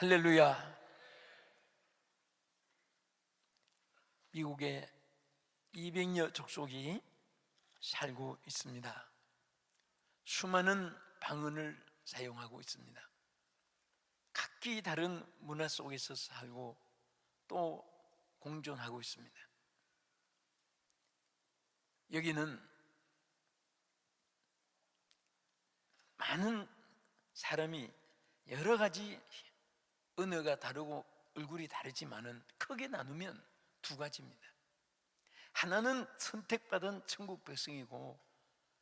할렐루야. 미국에 200여 족속이 살고 있습니다. 수많은 방언을 사용하고 있습니다. 각기 다른 문화 속에서 살고 또 공존하고 있습니다. 여기는 많은 사람이 여러 가지 언어가 다르고 얼굴이 다르지만은 크게 나누면 두 가지입니다. 하나는 선택받은 천국 백성이고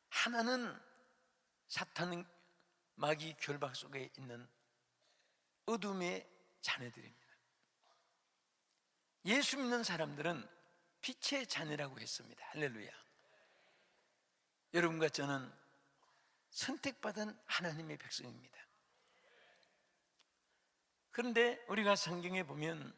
하나는 사탄 마귀 결박 속에 있는 어둠의 자녀들입니다. 예수 믿는 사람들은 빛의 자녀라고 했습니다. 할렐루야. 여러분과 저는 선택받은 하나님의 백성입니다. 그런데 우리가 성경에 보면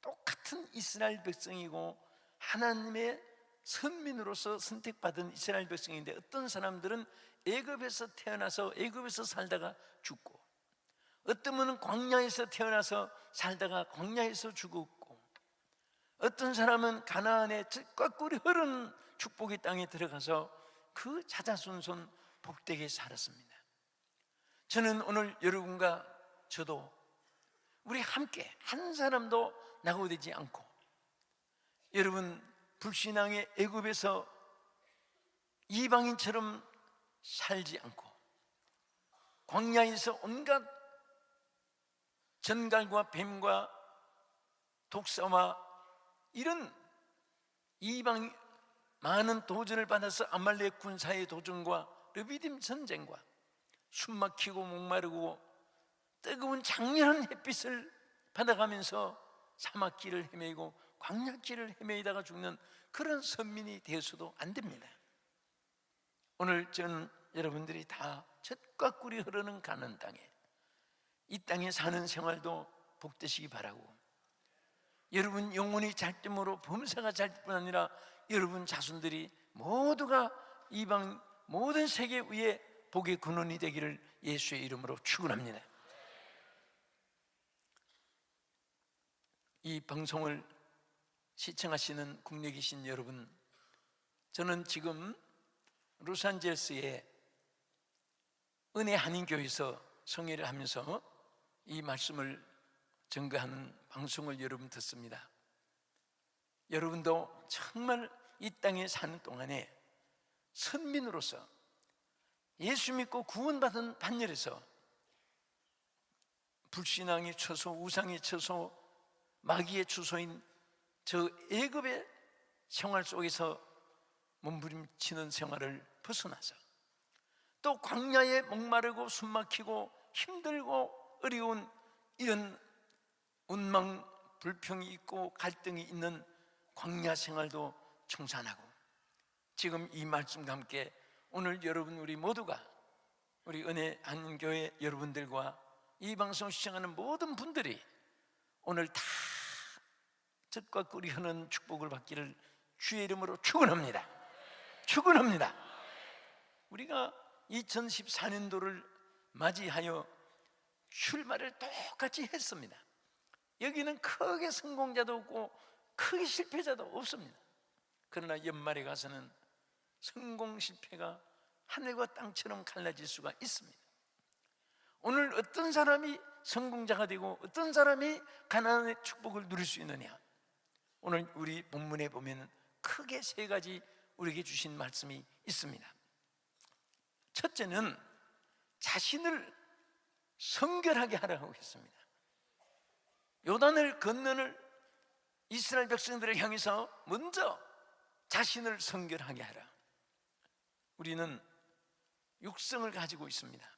똑같은 이스라엘 백성이고 하나님의 선민으로서 선택받은 이스라엘 백성인데 어떤 사람들은 애굽에서 태어나서 애굽에서 살다가 죽고, 어떤 분은 광야에서 태어나서 살다가 광야에서 죽었고, 어떤 사람은 가나안의 꽉 꿀이 흐르는 축복의 땅에 들어가서 그 자자손손 복되게 살았습니다. 저는 오늘 여러분과 저도 우리 함께 한 사람도 낙오되지 않고, 여러분 불신앙의 애굽에서 이방인처럼 살지 않고 광야에서 온갖 전갈과 뱀과 독사와 이런 이방 많은 도전을 받아서 아말렉 군사의 도전과 르비딤 전쟁과 숨막히고 목마르고 뜨거운 장렬한 햇빛을 받아가면서 사막길을 헤매고 광야길을 헤매다가 죽는 그런 선민이 되어서도 안 됩니다. 오늘 저는 여러분들이 다 젖과 꿀이 흐르는 가나안 땅에, 이 땅에 사는 생활도 복되시기 바라고, 여러분 영혼이 잘됨으로 범사가 잘 뿐 아니라 여러분 자손들이 모두가 이방 모든 세계 위에 복의 근원이 되기를 예수의 이름으로 축원합니다. 이 방송을 시청하시는 국내에 계신 여러분, 저는 지금 로스앤젤레스의 은혜 한인교회에서 성회를 하면서 이 말씀을 증거하는 방송을 여러분 듣습니다. 여러분도 정말 이 땅에 사는 동안에 선민으로서 예수 믿고 구원받은 반열에서 불신앙의 처소, 우상의 처소, 마귀의 주소인 저 애굽의 생활 속에서 몸부림치는 생활을 벗어나서 또 광야에 목마르고 숨막히고 힘들고 어려운 이런 운망 불평이 있고 갈등이 있는 광야 생활도 청산하고, 지금 이 말씀과 함께 오늘 여러분 우리 모두가 우리 은혜 한인교회 여러분들과 이 방송 시청하는 모든 분들이 오늘 다 젖과 꿀이 흐르는 축복을 받기를 주의 이름으로 축원합니다. 축원합니다. 우리가 2014년도를 맞이하여 출발을 똑같이 했습니다. 여기는 크게 성공자도 없고 크게 실패자도 없습니다. 그러나 연말에 가서는 성공 실패가 하늘과 땅처럼 갈라질 수가 있습니다. 오늘 어떤 사람이 성공자가 되고 어떤 사람이 가나안의 축복을 누릴 수 있느냐, 오늘 우리 본문에 보면 크게 세 가지 우리에게 주신 말씀이 있습니다. 첫째는 자신을 성결하게 하라고 했습니다. 요단을 건너는 이스라엘 백성들을 향해서 먼저 자신을 성결하게 하라. 우리는 육성을 가지고 있습니다.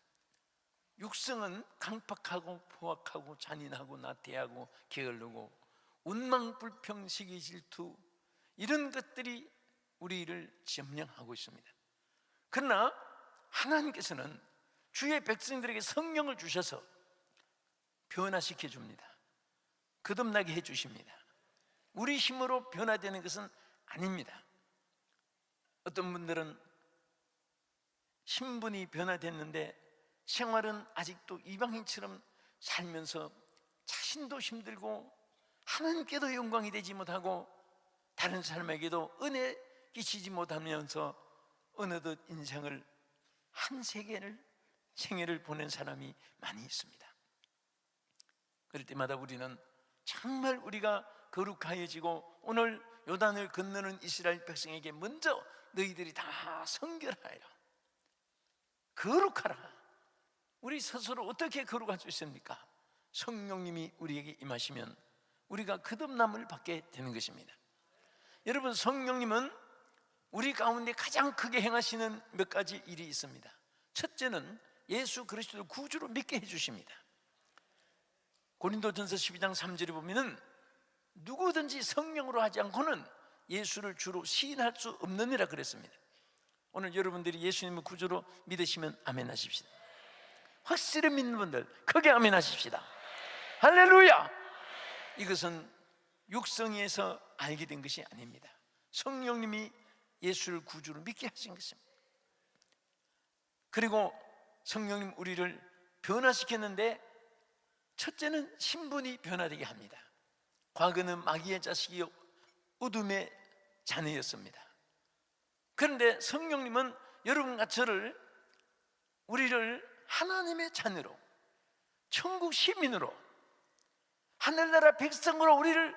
육성은 강팍하고 포악하고 잔인하고 나태하고 게을르고 운망불평 시기 질투, 이런 것들이 우리를 점령하고 있습니다. 그러나 하나님께서는 주의 백성들에게 성령을 주셔서 변화시켜 줍니다. 거듭나게 해 주십니다. 우리 힘으로 변화되는 것은 아닙니다. 어떤 분들은 신분이 변화됐는데 생활은 아직도 이방인처럼 살면서 자신도 힘들고 하나님께도 영광이 되지 못하고 다른 사람에게도 은혜 끼치지 못하면서 어느덧 인생을 한 세계를 생애를 보낸 사람이 많이 있습니다. 그럴 때마다 우리는 정말 우리가 거룩하여지고 오늘 요단을 건너는 이스라엘 백성에게 먼저 너희들이 다 성결하여라, 거룩하라. 우리 스스로 어떻게 거룩할 수 있습니까? 성령님이 우리에게 임하시면 우리가 거듭남을 받게 되는 것입니다. 여러분, 성령님은 우리 가운데 가장 크게 행하시는 몇 가지 일이 있습니다. 첫째는 예수 그리스도를 구주로 믿게 해주십니다. 고린도전서 12장 3절에 보면은 누구든지 성령으로 하지 않고는 예수를 주로 시인할 수 없느니라 그랬습니다. 오늘 여러분들이 예수님을 구주로 믿으시면 아멘 하십시다. 확실히 믿는 분들 크게 아멘 하십시다. 할렐루야. 이것은 육성에서 알게 된 것이 아닙니다. 성령님이 예수를 구주로 믿게 하신 것입니다. 그리고 성령님 우리를 변화시켰는데 첫째는 신분이 변화되게 합니다. 과거는 마귀의 자식이 어둠의 자녀였습니다. 그런데 성령님은 여러분과 저를, 우리를 하나님의 자녀로, 천국 시민으로, 하늘나라 백성으로 우리를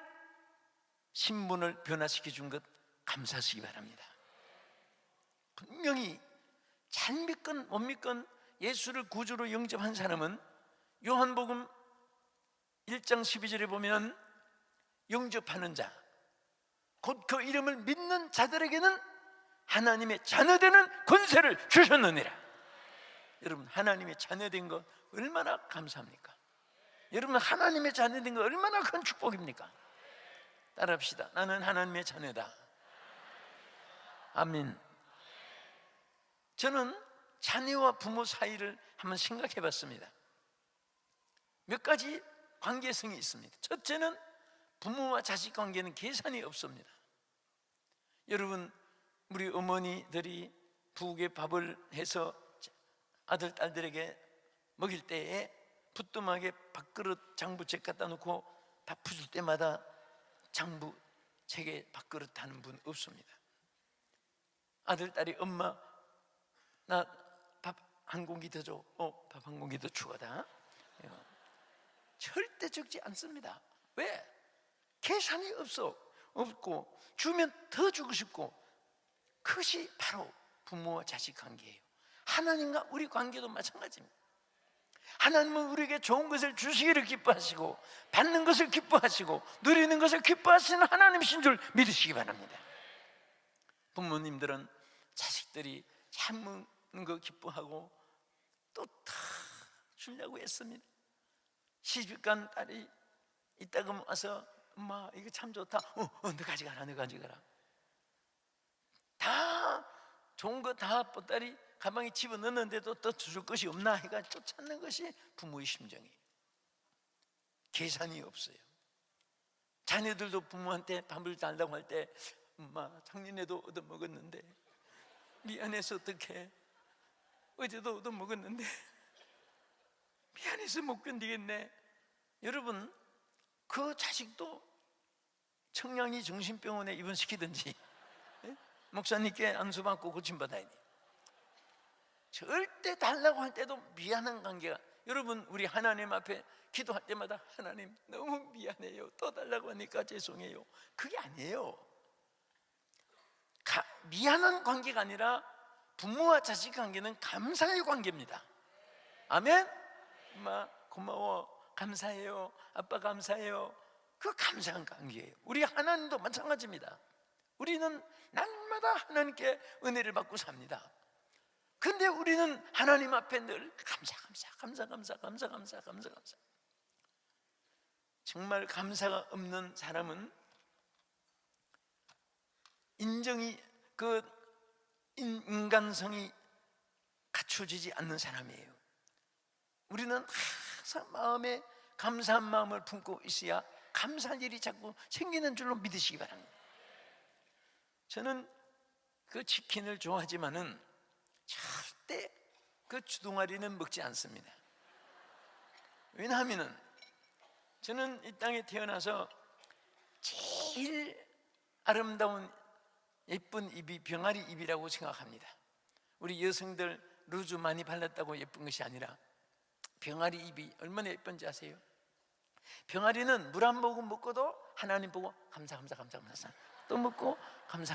신분을 변화시켜 준 것 감사하시기 바랍니다. 분명히 잘 믿건 못 믿건 예수를 구주로 영접한 사람은 요한복음 1장 12절에 보면 영접하는 자, 곧 그 이름을 믿는 자들에게는 하나님의 자녀되는 권세를 주셨느니라. 여러분, 하나님의 자녀된 것 얼마나 감사합니까? 여러분, 하나님의 자녀된 것 얼마나 큰 축복입니까? 따라합시다. 나는 하나님의 자녀다. 아멘. 저는 자녀와 부모 사이를 한번 생각해 봤습니다. 몇 가지 관계성이 있습니다. 첫째는 부모와 자식 관계는 계산이 없습니다. 여러분, 우리 어머니들이 부엌에 밥을 해서 아들, 딸들에게 먹일 때에 부뚜막에 밥그릇 장부책 갖다 놓고 밥 푸줄 때마다 장부책에 밥그릇 하는 분 없습니다. 아들, 딸이 엄마 나 밥 한 공기 더 줘. 밥 한 공기 더 추가다. 절대 적지 않습니다. 왜? 계산이 없고 주면 더 주고 싶고, 그것이 바로 부모와 자식 관계예요. 하나님과 우리 관계도 마찬가지입니다. 하나님은 우리에게 좋은 것을 주시기를 기뻐하시고 받는 것을 기뻐하시고 누리는 것을 기뻐하시는 하나님이신 줄 믿으시기 바랍니다. 부모님들은 자식들이 잘 먹는 거 기뻐하고 또 다 주려고 했습니다. 시집간 딸이 이따금 와서 엄마 이거 참 좋다. 너 가져가라, 너 가져가라. 다 좋은 거 다 보따리 가방에 집어넣는데도 또 줄 것이 없나 해가 쫓아내는 것이 부모의 심정이에요. 계산이 없어요. 자녀들도 부모한테 밥을 달라고 할 때 엄마 작년에도 얻어먹었는데 미안해서 어떡해, 어제도 얻어먹었는데 미안해서 못 견디겠네. 여러분, 그 자식도 청량리 정신병원에 입원시키든지 목사님께 안수받고 고침받아야 돼. 절대 달라고 할 때도 미안한 관계가, 여러분 우리 하나님 앞에 기도할 때마다 하나님 너무 미안해요, 또 달라고 하니까 죄송해요, 그게 아니에요. 미안한 관계가 아니라 부모와 자식 관계는 감사의 관계입니다. 아멘. 엄마 고마워, 감사해요, 아빠 감사해요, 그 감사한 관계예요. 우리 하나님도 마찬가지입니다. 우리는 날마다 하나님께 은혜를 받고 삽니다. 근데 우리는 하나님 앞에 늘 감사. 정말 감사가 없는 사람은 인간성이 갖춰지지 않는 사람이에요. 우리는 항상 마음에 감사한 마음을 품고 있어야 감사할 일이 자꾸 생기는 줄로 믿으시기 바랍니다. 저는 그 치킨을 좋아하지만은 절대 그 주둥아리는 먹지 않습니다. 왜냐하면은 저는 이 땅에 태어나서 제일 아름다운 예쁜 입이 병아리 입이라고 생각합니다. 우리 여성들 루즈 많이 발랐다고 예쁜 것이 아니라 병아리 입이 얼마나 예쁜지 아세요? 병아리는 물 한 모금 먹고도 하나님 보고 감사 또 먹고 감사.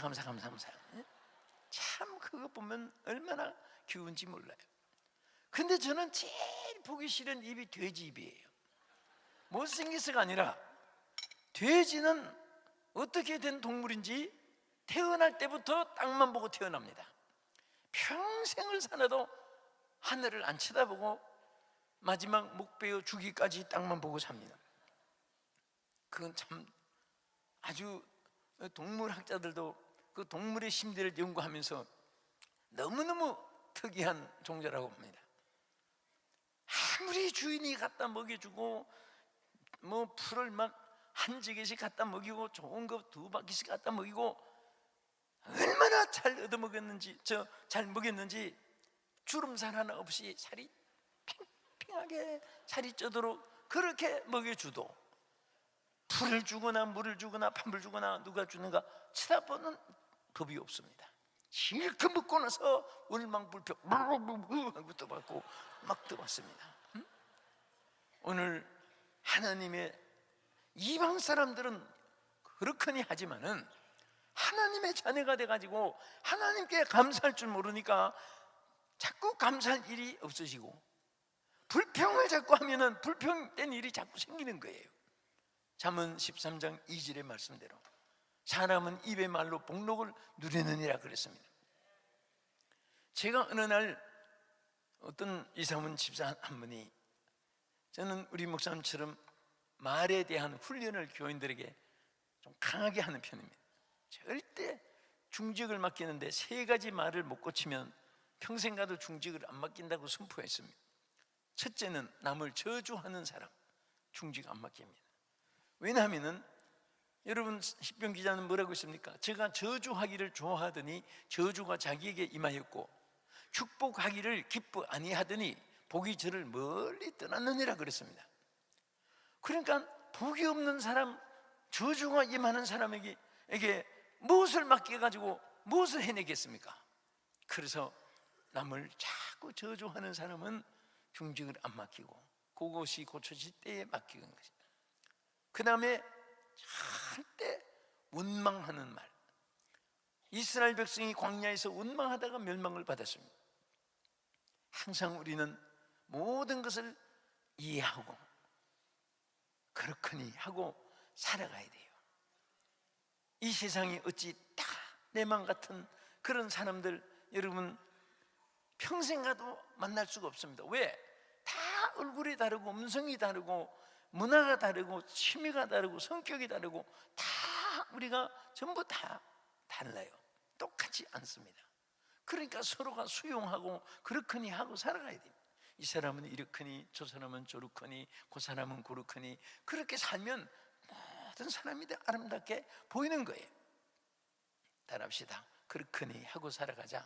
참 그거 보면 얼마나 귀여운지 몰라요. 근데 저는 제일 보기 싫은 입이 돼지 입이에요. 못생겨서가 아니라 돼지는 어떻게 된 동물인지 태어날 때부터 땅만 보고 태어납니다. 평생을 살아도 하늘을 안 쳐다보고 마지막 목 베어 주기까지 땅만 보고 삽니다. 그건 참 아주 동물학자들도 그 동물의 심리를 연구하면서 너무너무 특이한 종자라고 봅니다. 아무리 주인이 갖다 먹여주고 뭐 풀을 막 한 지게씩 갖다 먹이고 좋은 거 두 바퀴씩 갖다 먹이고 얼마나 잘 얻어먹였는지 잘 먹였는지 주름살 하나 없이 살이 팽팽하게 살이 쪄도록 그렇게 먹여주도 풀을 주거나 물을 주거나 밥을 주거나 누가 주는가 쳐다보는 법이 없습니다. 실컷 먹고 나서 울망불평 하고 떠받고 막 떠받습니다. 오늘 하나님의 이방 사람들은 그렇거니 하지만은 하나님의 자녀가 돼가지고 하나님께 감사할 줄 모르니까 자꾸 감사할 일이 없어지고 불평을 자꾸 하면은 불평된 일이 자꾸 생기는 거예요. 잠언 13장 2절의 말씀대로 사람은 입의 말로 복록을 누리느니라 그랬습니다. 제가 어느 날 어떤 이사문 집사 한 분이, 저는 우리 목사님처럼 말에 대한 훈련을 교인들에게 좀 강하게 하는 편입니다. 절대 중직을 맡기는데 3가지 말을 못 고치면 평생 가도 중직을 안 맡긴다고 선포했습니다. 첫째는 남을 저주하는 사람 중직 안 맡깁니다. 왜냐하면 여러분 시편 기자는 뭐라고 했습니까? 제가 저주하기를 좋아하더니 저주가 자기에게 임하였고 축복하기를 기뻐 아니하더니 복이 저를 멀리 떠났느니라 그랬습니다. 그러니까 복이 없는 사람, 저주가 임하는 사람에게 무엇을 맡겨가지고 무엇을 해내겠습니까? 그래서 남을 자꾸 저주하는 사람은 중직을 안 맡기고 그것이 고쳐질 때에 맡기는 것입니다. 그 다음에 절대 원망하는 말. 이스라엘 백성이 광야에서 원망하다가 멸망을 받았습니다. 항상 우리는 모든 것을 이해하고 그렇거니 하고 살아가야 돼요. 이 세상이 어찌 다 내 맘 같은 그런 사람들 여러분 평생 가도 만날 수가 없습니다. 왜? 다 얼굴이 다르고 음성이 다르고 문화가 다르고 취미가 다르고 성격이 다르고 다 우리가 전부 다 달라요. 똑같지 않습니다. 그러니까 서로가 수용하고 그렇거니 하고 살아가야 돼요. 이 사람은 이렇거니 저 사람은 저렇거니 그 사람은 그렇거니 그렇게 살면 모든 사람이 다 아름답게 보이는 거예요. 따라합시다. 그렇거니 하고 살아가자.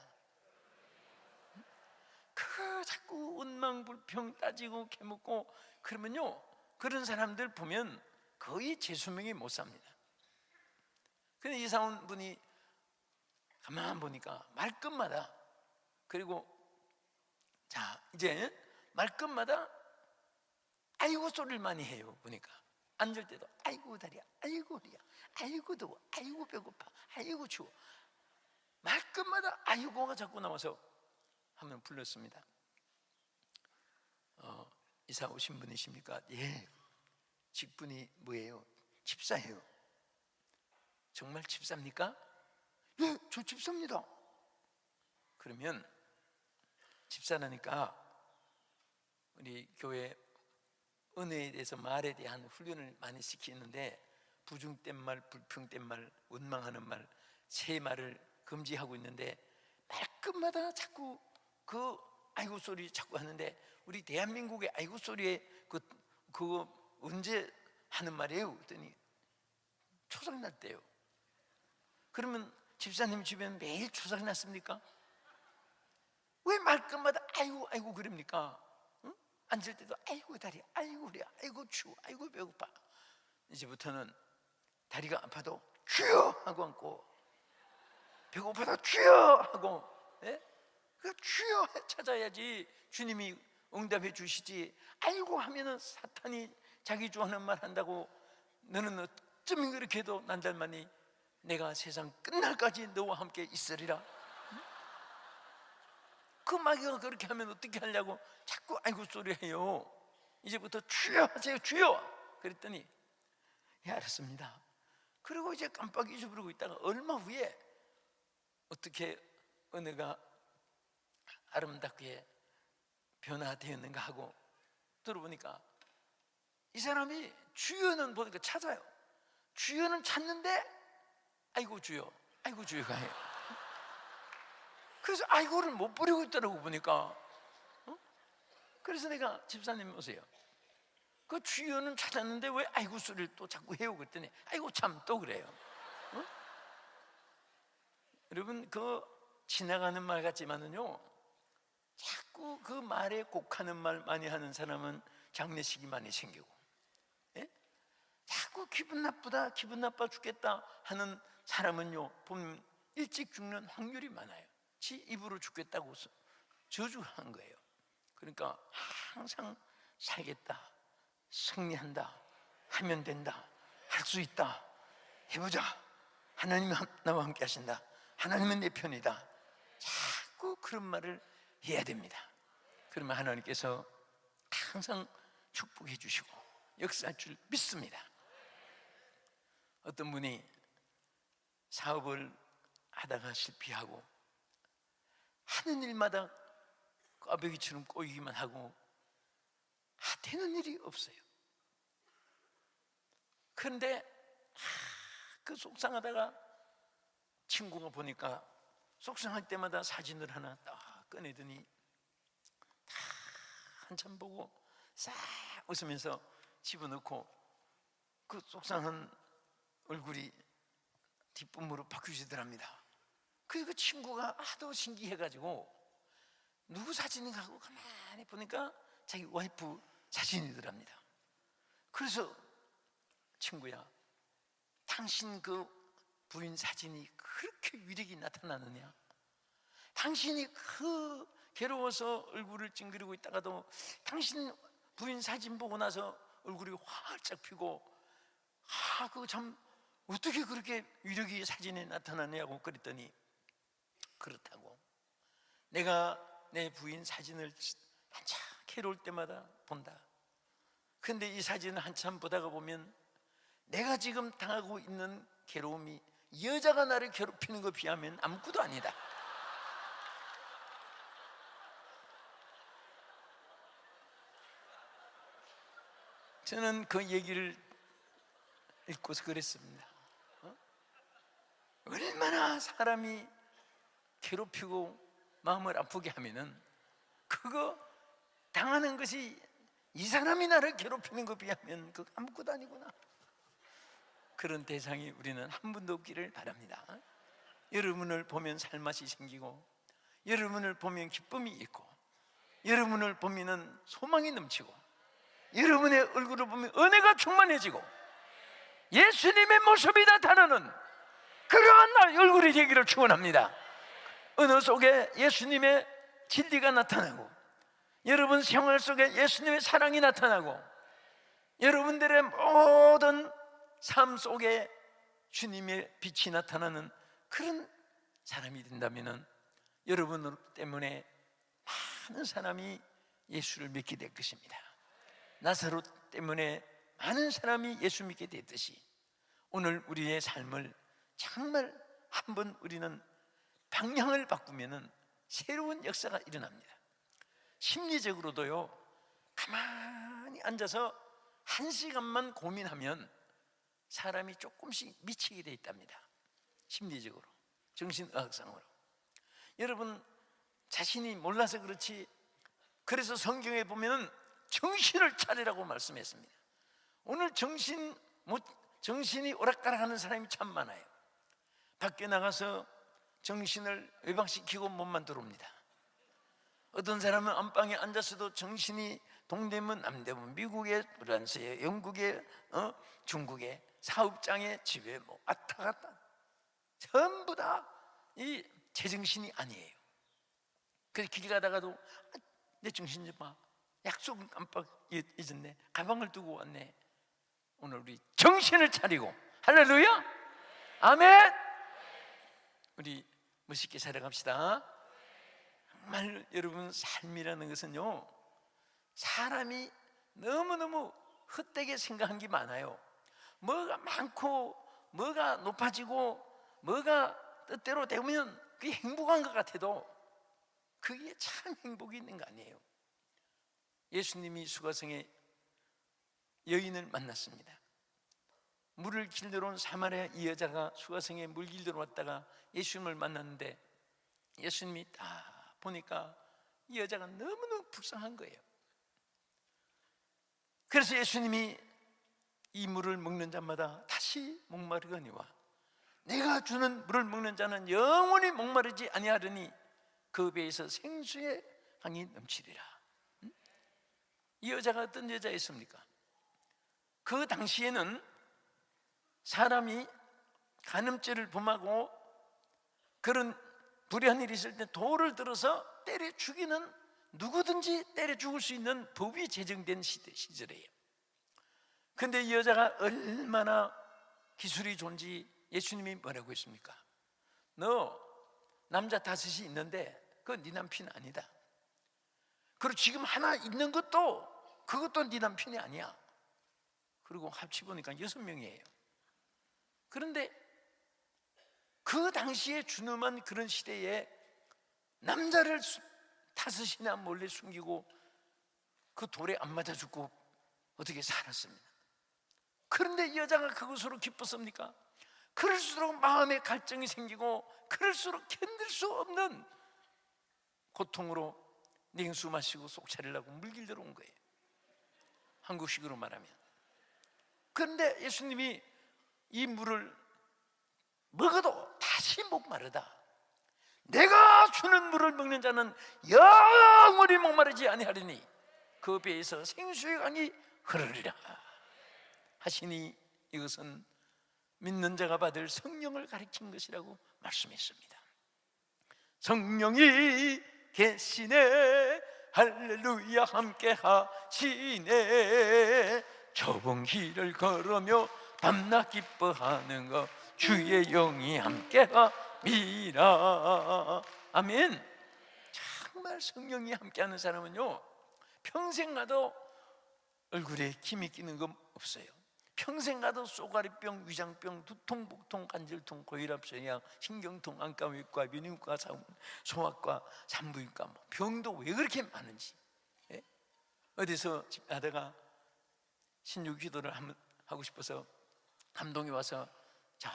그 자꾸 원망불평 따지고 캐묻고 그러면요 그런 사람들 보면 거의 제 수명이 못 삽니다. 근데 이사온 분이 가만 보니까 말끝마다, 그리고 자 이제 말끝마다 아이고 소리를 많이 해요. 보니까 앉을 때도 아이고 다리야, 아이고 허리야, 아이고 더워, 아이고 배고파, 아이고 추워. 말끝마다 아이고가 자꾸 나와서 한번 불렀습니다. 이사 오신 분이십니까? 예. 직분이 뭐예요? 집사예요. 정말 집사입니까? 예, 저 집사입니다. 그러면 집사라니까 우리 교회 은혜에 대해서 말에 대한 훈련을 많이 시키는데 부중된 말, 불평된 말, 원망하는 말, 세 말을 금지하고 있는데 말끝마다 자꾸 그 아이고 소리 자꾸 하는데 우리 대한민국의 아이고 소리에 그거 언제 하는 말이에요? 그랬더니 초상 날 때요. 그러면 집사님 주변 매일 초상 났습니까? 왜 말끝마다 아이고 아이고 그럽니까? 응? 앉을 때도 아이고 다리, 아이고 그래, 아이고 추워, 아이고 배고파. 이제부터는 다리가 아파도 주여 하고 앉고, 배고파도 주여 하고, 예? 그 주여 찾아야지 주님이 응답해 주시지. 아이고 하면은 사탄이 자기 좋아하는 말 한다고 너는 어쩌면 그렇게 해도 난 닮았니? 내가 세상 끝날까지 너와 함께 있으리라. 그 마귀가 그렇게 하면 어떻게 하려고 자꾸 아이고 소리 해요. 이제부터 주여 하세요, 주여. 그랬더니 예, 알았습니다. 그리고 이제 깜빡 잊어버리고 있다가 얼마 후에 어떻게 은혜가 아름답게 변화되었는가 하고 들어보니까 이 사람이 주여는 보니까 찾아요. 주여는 찾는데 아이고 주여, 아이고 주여가 해요. 그래서 아이고를 못 부리고 있더라고 보니까. 그래서 내가 집사님 오세요. 그 주여는 찾았는데 왜 아이고 소리를 또 자꾸 해요? 그랬더니 아이고 참 또 그래요. 여러분, 그 지나가는 말 같지만은요, 자꾸 그 말에 곡하는 말 많이 하는 사람은 장례식이 많이 생기고, 예? 자꾸 기분 나쁘다, 기분 나빠 죽겠다 하는 사람은요, 보면 일찍 죽는 확률이 많아요. 지 입으로 죽겠다고 저주한 거예요. 그러니까 항상 살겠다, 승리한다, 하면 된다, 할 수 있다, 해보자, 하나님은 나와 함께 하신다, 하나님은 내 편이다, 자꾸 그런 말을 해야 됩니다. 그러면 하나님께서 항상 축복해 주시고 역사할 줄 믿습니다. 어떤 분이 사업을 하다가 실패하고 하는 일마다 꽈배기처럼 꼬이기만 하고 되는 일이 없어요. 그런데 그 속상하다가 친구가 보니까 속상할 때마다 사진을 하나 딱 꺼내더니 다 한참 보고 싹 웃으면서 집어넣고 그 속상한 얼굴이 기쁨으로 바뀌시더랍니다. 그래서 그 친구가 하도 신기해가지고 누구 사진인가 하고 가만히 보니까 자기 와이프 사진이더랍니다. 그래서 친구야, 당신 그 부인 사진이 그렇게 위력이 나타나느냐? 당신이 그 괴로워서 얼굴을 찡그리고 있다가도 당신 부인 사진 보고 나서 얼굴이 활짝 피고 그거 참 어떻게 그렇게 위력이 사진에 나타나냐고 그랬더니 그렇다고, 내가 내 부인 사진을 한참 괴로울 때마다 본다. 근데 이 사진을 한참 보다가 보면 내가 지금 당하고 있는 괴로움이 여자가 나를 괴롭히는 것에 비하면 아무것도 아니다. 저는 그 얘기를 읽고서 그랬습니다. 얼마나 사람이 괴롭히고 마음을 아프게 하면은 그거 당하는 것이 이 사람이 나를 괴롭히는 것에 비하면 그거 아무것도 아니구나. 그런 대상이 우리는 한 분도 없기를 바랍니다. 여러분을 보면 살맛이 생기고, 여러분을 보면 기쁨이 있고, 여러분을 보면 소망이 넘치고, 여러분의 얼굴을 보면 은혜가 충만해지고 예수님의 모습이 나타나는 그러한 날 얼굴이 되기를 축원합니다. 은혜 속에 예수님의 진리가 나타나고, 여러분 생활 속에 예수님의 사랑이 나타나고, 여러분들의 모든 삶 속에 주님의 빛이 나타나는 그런 사람이 된다면 여러분 때문에 많은 사람이 예수를 믿게 될 것입니다. 나사로 때문에 많은 사람이 예수 믿게 됐듯이 오늘 우리의 삶을 정말 한번 우리는 방향을 바꾸면 새로운 역사가 일어납니다. 심리적으로도요, 가만히 앉아서 1시간만 고민하면 사람이 조금씩 미치게 돼 있답니다. 심리적으로, 정신의학상으로. 여러분 자신이 몰라서 그렇지, 그래서 성경에 보면 정신을 차리라고 말씀했습니다. 오늘 정신이 오락가락하는 사람이 참 많아요. 밖에 나가서 정신을 외박시키고 몸만 들어옵니다. 어떤 사람은 안방에 앉아서도 정신이 동대문, 남대문, 미국의 프랑스에, 영국의 중국의 사업장의 집에 뭐 왔다 갔다 전부 다 이 제정신이 아니에요. 그래서 길 가다가도 내 정신 좀 봐, 약속은 깜빡 잊었네, 가방을 두고 왔네. 오늘 우리 정신을 차리고, 할렐루야, 아멘. 우리 멋있게 살아갑시다. 정말 여러분, 삶이라는 것은요, 사람이 너무너무 헛되게 생각한 게 많아요. 뭐가 많고 뭐가 높아지고 뭐가 뜻대로 되면 그게 행복한 것 같아도 그게 참 행복이 있는 거 아니에요. 예수님이 수가성에 여인을 만났습니다. 물을 길들어 온 사마리아 이 여자가 수가성에 물 길들어 왔다가 예수님을 만났는데, 예수님이 딱 보니까 이 여자가 너무너무 불쌍한 거예요. 그래서 예수님이 이 물을 먹는 자마다 다시 목마르거니와 내가 주는 물을 먹는 자는 영원히 목마르지 아니하리니 그 배에서 생수의 강이 넘치리라. 이 여자가 어떤 여자였습니까? 그 당시에는 사람이 간음죄를 범하고 그런 불의한 일이 있을 때 돌을 들어서 때려 죽이는, 누구든지 때려 죽을 수 있는 법이 제정된 시절이에요. 근데 이 여자가 얼마나 기술이 좋은지 예수님이 뭐라고 했습니까? 너 남자 5이 있는데 그건 네 남편이 아니다. 그리고 지금 하나 있는 것도 그것도 네 남편이 아니야. 그리고 합치보니까 6명이에요. 그런데 그 당시에 준엄한 그런 시대에 남자를 5이나 몰래 숨기고 그 돌에 안 맞아 죽고 어떻게 살았습니다. 그런데 이 여자가 그것으로 기뻤습니까? 그럴수록 마음에 갈증이 생기고 그럴수록 견딜 수 없는 고통으로 냉수 마시고 속 차리려고 물길 들어온 거예요, 한국식으로 말하면. 그런데 예수님이 이 물을 먹어도 다시 목마르다, 내가 주는 물을 먹는 자는 영원히 목마르지 아니하리니 그 배에서 생수의 강이 흐르리라 하시니, 이것은 믿는 자가 받을 성령을 가리킨 것이라고 말씀했습니다. 성령이 계시네, 할렐루야, 함께 하시네. 좁은 길을 걸으며 밤낮 기뻐하는 것 주의 영이 함께 함이라. 아멘. 정말 성령이 함께하는 사람은요, 평생 가도 얼굴에 김이 끼는 거 없어요. 평생 가도 쏘가리병, 위장병, 두통, 복통, 관절통, 고혈압, 쇠약, 신경통, 안과외과, 면역과, 소아과, 산부인과, 뭐 병도 왜 그렇게 많은지. 예? 어디서 하다가 신유기도를 하고 싶어서 감동이 와서, 자,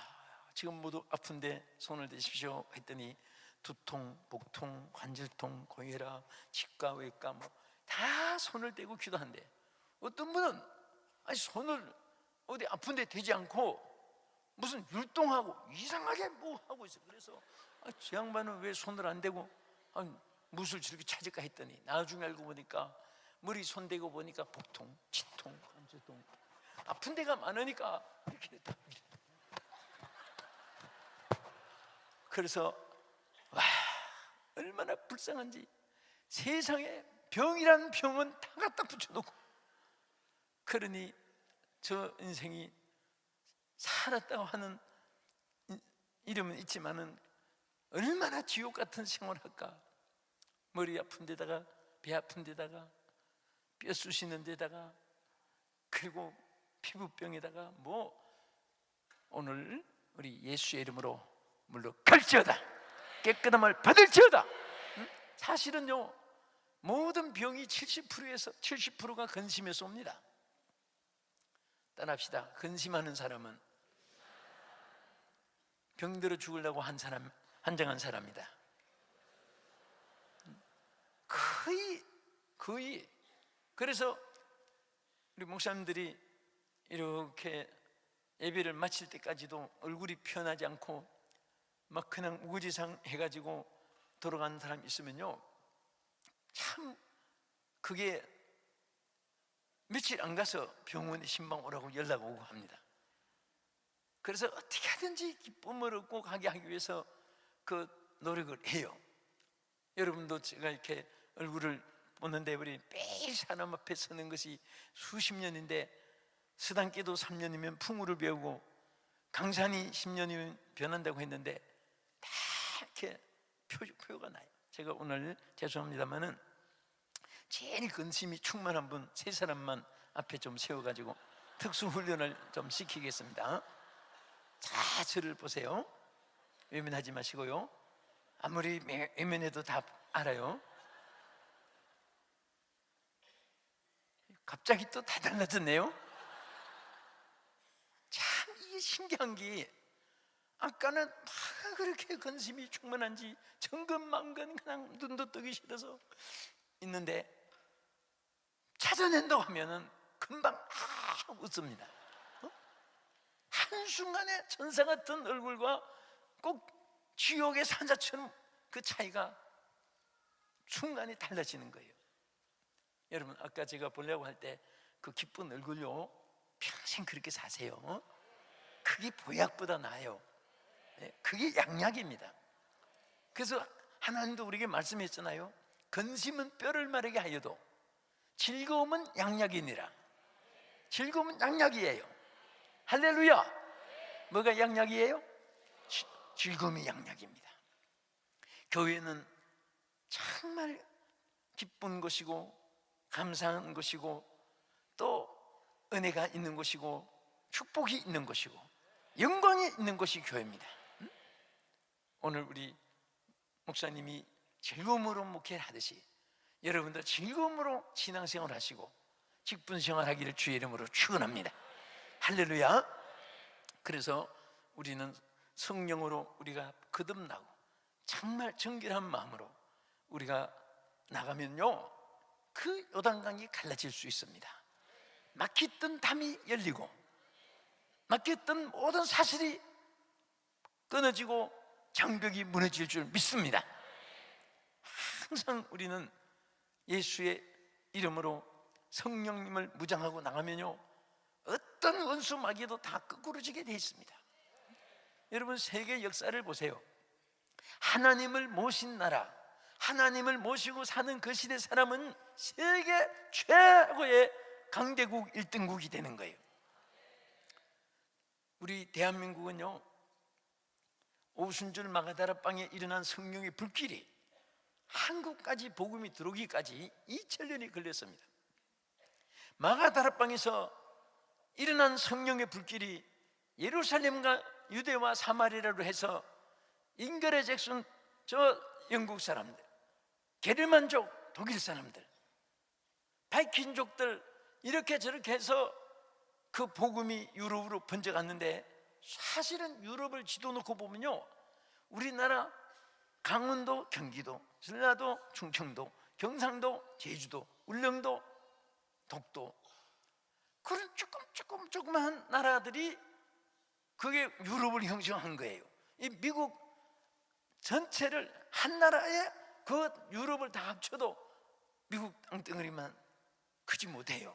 지금 모두 아픈데 손을 대십시오 했더니 두통, 복통, 관절통, 고혈압, 치과, 외과 뭐 다 손을 떼고 기도한대. 어떤 분은 아니 손을 어디 아픈데 대지 않고 무슨 율동하고 이상하게 뭐 하고 있어. 그래서 저 양반은 왜 손을 안 대고 무엇을 저렇게 찾을까 했더니 나중에 알고 보니까 머리 손 대고 보니까 복통, 치통, 관절통, 아픈 데가 많으니까 이렇게 됐다. 그래서 와, 얼마나 불쌍한지. 세상에 병이란 병은 다 갖다 붙여놓고, 그러니 저 인생이 살았다고 하는 이름은 있지만은 얼마나 지옥 같은 생활할까. 머리 아픈 데다가 배 아픈 데다가 뼈 쑤시는 데다가 그리고 피부병에다가 뭐. 오늘 우리 예수의 이름으로 물러갈지어다, 깨끗함을 받을지어다. 사실은요, 모든 병이 70%에서 70%가 근심에서 옵니다. 떠납시다. 근심하는 사람은 병들어 죽으려고 한 사람, 한정한 사람이다. 거의. 그래서 우리 목사님들이 이렇게 예배를 마칠 때까지도 얼굴이 편하지 않고 막 그냥 우거지상 해가지고 돌아가는 사람 있으면요, 참 그게 며칠 안 가서 병원에 신방 오라고 연락 오고 합니다. 그래서 어떻게 하든지 기쁨을 얻고 가게 하기 위해서 그 노력을 해요. 여러분도 제가 이렇게 얼굴을 보는데 우리 매일 사람 앞에 서는 것이 수십 년인데, 스단기도 3년이면 풍우를 배우고 강산이 10년이면 변한다고 했는데 다 이렇게 표가 나요. 제가 오늘 죄송합니다만은 제일 근심이 충만한 분 세 사람만 앞에 좀 세워가지고 특수훈련을 좀 시키겠습니다. 자, 저를 보세요. 외면하지 마시고요. 아무리 외면해도 다 알아요. 갑자기 또 다 달라졌네요. 참 이게 신기한 게, 아까는 막 그렇게 근심이 충만한지 정근만근 그냥 눈도 뜨기 싫어서 있는데, 찾아낸다고 하면은 금방 웃습니다. 한순간에 천사 같은 얼굴과 꼭 지옥의 산자처럼 그 차이가 순간에 달라지는 거예요. 여러분, 아까 제가 보려고 할 때 그 기쁜 얼굴요, 평생 그렇게 사세요. 그게 보약보다 나아요. 그게 양약입니다. 그래서 하나님도 우리에게 말씀했잖아요. 근심은 뼈를 마르게 하여도 즐거움은 양약이니라. 즐거움은 양약이에요. 할렐루야. 뭐가 양약이에요? 즐거움이 양약입니다. 교회는 정말 기쁜 곳이고 감사한 곳이고 또 은혜가 있는 곳이고 축복이 있는 곳이고 영광이 있는 곳이 교회입니다. 오늘 우리 목사님이 즐거움으로 목회하듯이 여러분도 즐거움으로 신앙생활 하시고 직분생활 하기를 주의 이름으로 축원합니다. 할렐루야. 그래서 우리는 성령으로 우리가 거듭나고 정말 정결한 마음으로 우리가 나가면요, 그 요단강이 갈라질 수 있습니다. 막혔던 담이 열리고 막혔던 모든 사슬이 끊어지고 장벽이 무너질 줄 믿습니다. 항상 우리는 예수의 이름으로 성령님을 무장하고 나가면요, 어떤 원수 마귀도 다 거꾸로지게 되어 있습니다. 여러분, 세계 역사를 보세요. 하나님을 모신 나라, 하나님을 모시고 사는 그 시대 사람은 세계 최고의 강대국 1등국이 되는 거예요. 우리 대한민국은요, 오순절 마가다락방에 일어난 성령의 불길이 한국까지 복음이 들어오기까지 2000년이 걸렸습니다. 마가다락방에서 일어난 성령의 불길이 예루살렘과 유대와 사마리아로 해서 잉글의 잭슨 저 영국 사람들, 게르만족 독일 사람들, 바이킨족들 이렇게 저렇게 해서 그 복음이 유럽으로 번져갔는데, 사실은 유럽을 지도 놓고 보면요, 우리나라 강원도, 경기도, 전라도, 충청도, 경상도, 제주도, 울릉도, 독도, 그런 조그만 나라들이 그게 유럽을 형성한 거예요. 이 미국 전체를 한 나라에 그 유럽을 다 합쳐도 미국 땅덩어리만 크지 못해요.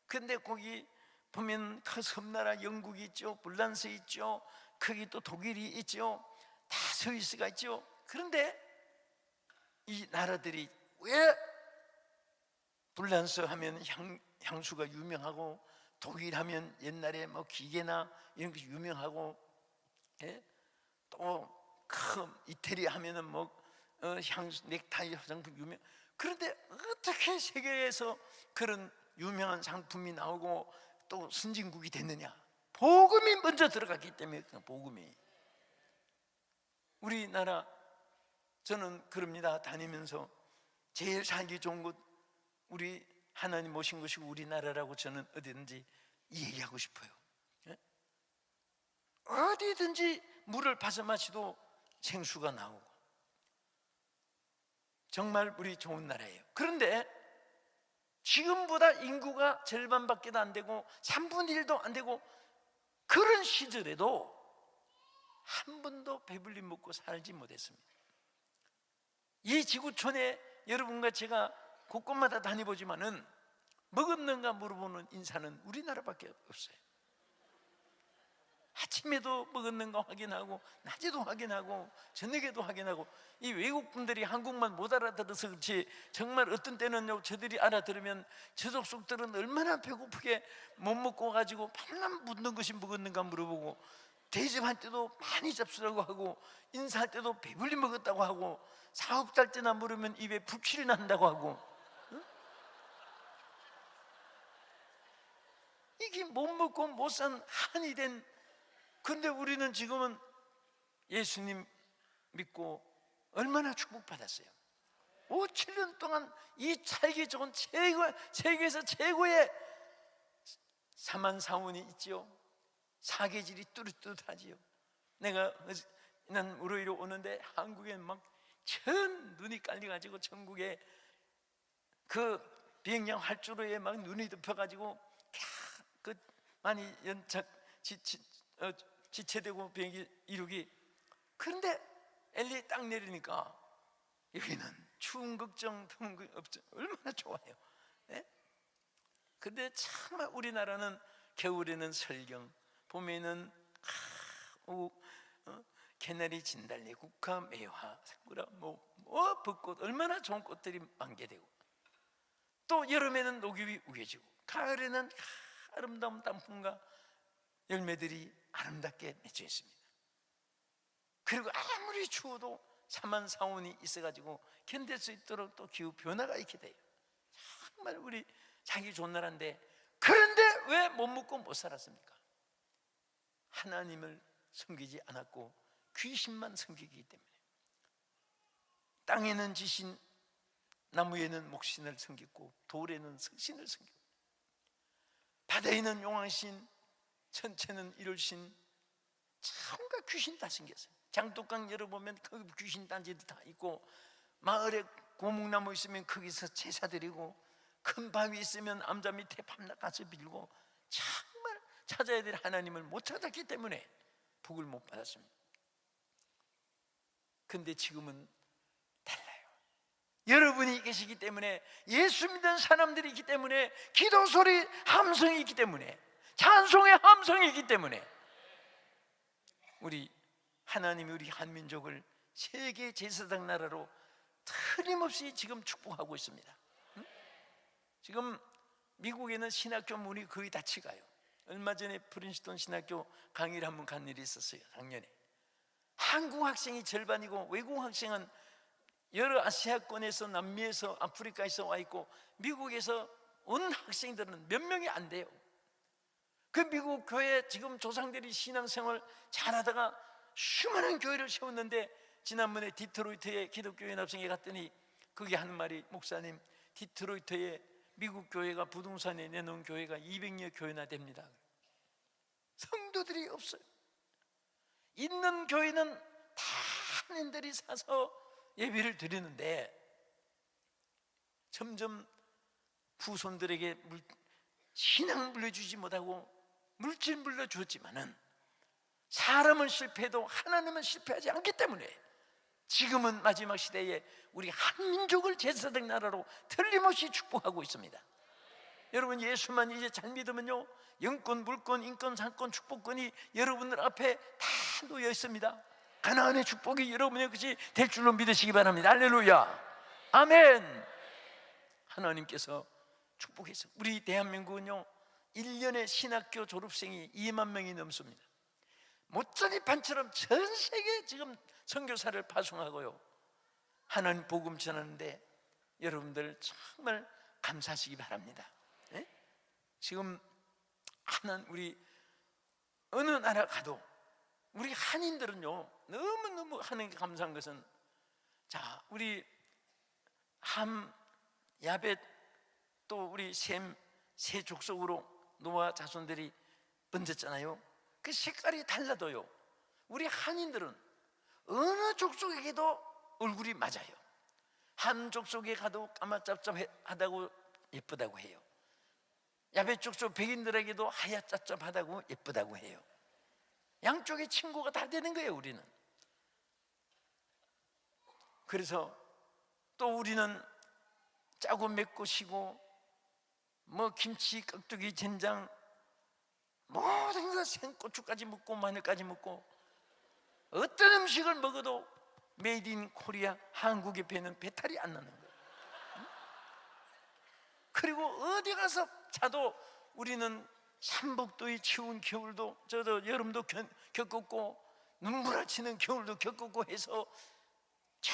그런데 거기 보면 그 섬나라 영국이 있죠, 불란스 있죠, 거기 또 독일이 있죠, 다 스위스가 있죠. 그런데 이 나라들이 왜 불란스 하면 향수가 유명하고, 독일 하면 옛날에 뭐 기계나 이런 것이 유명하고, 또 그 이태리 하면은 뭐 향수, 넥타이, 화장품 유명. 그런데 어떻게 세계에서 그런 유명한 상품이 나오고 또 선진국이 됐느냐? 복음이 먼저 들어갔기 때문에. 복음이. 우리나라, 저는 그럽니다. 다니면서 제일 살기 좋은 곳 우리 하나님 모신 것이고 우리나라라고 저는 어디든지 얘기하고 싶어요. 어디든지 물을 받아 마시도 생수가 나오고 정말 우리 좋은 나라예요. 그런데 지금보다 인구가 절반밖에 안 되고 3분의 1도 안 되고 그런 시절에도 한 번도 배불리 먹고 살지 못했습니다. 이 지구촌에 여러분과 제가 곳곳마다 다니보지만은 먹었는가 물어보는 인사는 우리나라밖에 없어요. 아침에도 먹었는가 확인하고, 낮에도 확인하고, 저녁에도 확인하고. 이 외국 분들이 한국말 못 알아들어서 그렇지, 정말 어떤 때는요, 저들이 알아들으면 저족 속들은 얼마나 배고프게 못 먹고 가지고 맨날 묻는 것이 먹었는가 물어보고, 대접할 때도 많이 잡수라고 하고, 인사할 때도 배불리 먹었다고 하고, 사업 잘 때나 물으면 입에 불칠이 난다고 하고. 응? 이게 못 먹고 못 산 한이 된. 근데 우리는 지금은 예수님 믿고 얼마나 축복받았어요. 5, 7년 동안 이 살기 좋은 세계에서 최고의 사만사원이 있지요. 사계질이 뚜렷뚜렷하지요. 난 우리로 오는데 한국에 막 천 눈이 깔려가지고 전국에 그 비행장 활주로에 막 눈이 덮여가지고 그 많이 지체되고 비행기 이륙이. 그런데 LA 딱 내리니까 여기는 추운 걱정, 더운 걱정 얼마나 좋아요. 네? 근데 정말 우리나라는 겨울에는 설경, 봄에는 개나리, 진달래, 국화, 매화, 사쿠라, 벚꽃, 얼마나 좋은 꽃들이 만개되고, 또 여름에는 녹이 우겨지고, 가을에는 아름다운 단풍과 열매들이 아름답게 맺혀 있습니다. 그리고 아무리 추워도 사만사온이 있어가지고 견딜 수 있도록 또 기후 변화가 있게 돼요. 정말 우리 자기 좋은 나라인데, 그런데 왜 못 먹고 못 살았습니까? 하나님을 섬기지 않았고 귀신만 섬기기 때문에. 땅에는 지신, 나무에는 목신을 섬겼고, 돌에는 석신을 섬겼고, 바다에는 용왕신, 천체는 이룰신, 참가 귀신 다 생겼어요. 장독강 열어보면 거기 귀신 단지도 다 있고, 마을에 고목나무 있으면 거기서 제사 드리고, 큰 바위 있으면 암자 밑에 밤낮 가서 빌고, 정말 찾아야 될 하나님을 못 찾았기 때문에 복을 못 받았습니다. 근데 지금은 달라요. 여러분이 계시기 때문에, 예수 믿는 사람들이 있기 때문에, 기도 소리 함성이 있기 때문에, 찬송의 함성이 있기 때문에 우리 하나님이 우리 한민족을 세계 제사장 나라로 틀림없이 지금 축복하고 있습니다. 응? 지금 미국에는 신학교 문이 거의 닫히 가요. 얼마 전에 프린스턴 신학교 강의를 한번 간 일이 있었어요. 작년에. 한국 학생이 절반이고, 외국 학생은 여러 아시아권에서, 남미에서, 아프리카에서 와 있고, 미국에서 온 학생들은 몇 명이 안 돼요. 그 미국 교회 지금 조상들이 신앙생활 잘하다가 수많은 교회를 세웠는데, 지난번에 디트로이트에 기독교 연합성에 갔더니 거기 하는 말이, 목사님, 디트로이트에 미국 교회가 부동산에 내놓은 교회가 200여 교회나 됩니다. 성도들이 없어요. 있는 교회는 다 한인들이 사서 예배를 드리는데, 점점 후손들에게 신앙을 물려주지 못하고 물질 물려주었지만은, 사람은 실패해도 하나님은 실패하지 않기 때문에 지금은 마지막 시대에 우리 한민족을 제사장 나라로 틀림없이 축복하고 있습니다. 여러분, 예수만 이제 잘 믿으면요, 영권, 물권, 인권, 상권, 축복권이 여러분들 앞에 다 놓여 있습니다. 가나안의 축복이 여러분의 것이 될 줄로 믿으시기 바랍니다. 할렐루야, 아멘. 하나님께서 축복해서 우리 대한민국은요, 1년에 신학교 졸업생이 2만 명이 넘습니다. 못자니판처럼 전 세계에 지금 선교사를 파송하고요, 하나님 복음 전하는데 여러분들 정말 감사하시기 바랍니다. 네? 지금 우리 어느 나라 가도 우리 한인들은요, 너무너무 하나님께 감사한 것은, 자, 우리 함, 야벳, 또 우리 셈, 세 족속으로 노아 자손들이 번졌잖아요. 그 색깔이 달라도요, 우리 한인들은 어느 족속에게도 얼굴이 맞아요. 한 족속에 가도 까맣짭짭하다고 예쁘다고 해요. 야벳 족속 백인들에게도 하얗짭짭하다고 예쁘다고 해요. 양쪽의 친구가 다 되는 거예요, 우리는. 그래서 또 우리는 짜고 맵고 시고 뭐 김치, 깍두기, 된장, 모든 것 생고추까지 먹고 마늘까지 먹고, 어떤 음식을 먹어도 메이드 인 코리아, 한국의 배는 배탈이 안 나는 거예요. 그리고 어디 가서 자도 우리는 삼복도의 추운 겨울도, 저도 여름도 겪었고 눈부라치는 겨울도 겪었고 해서 저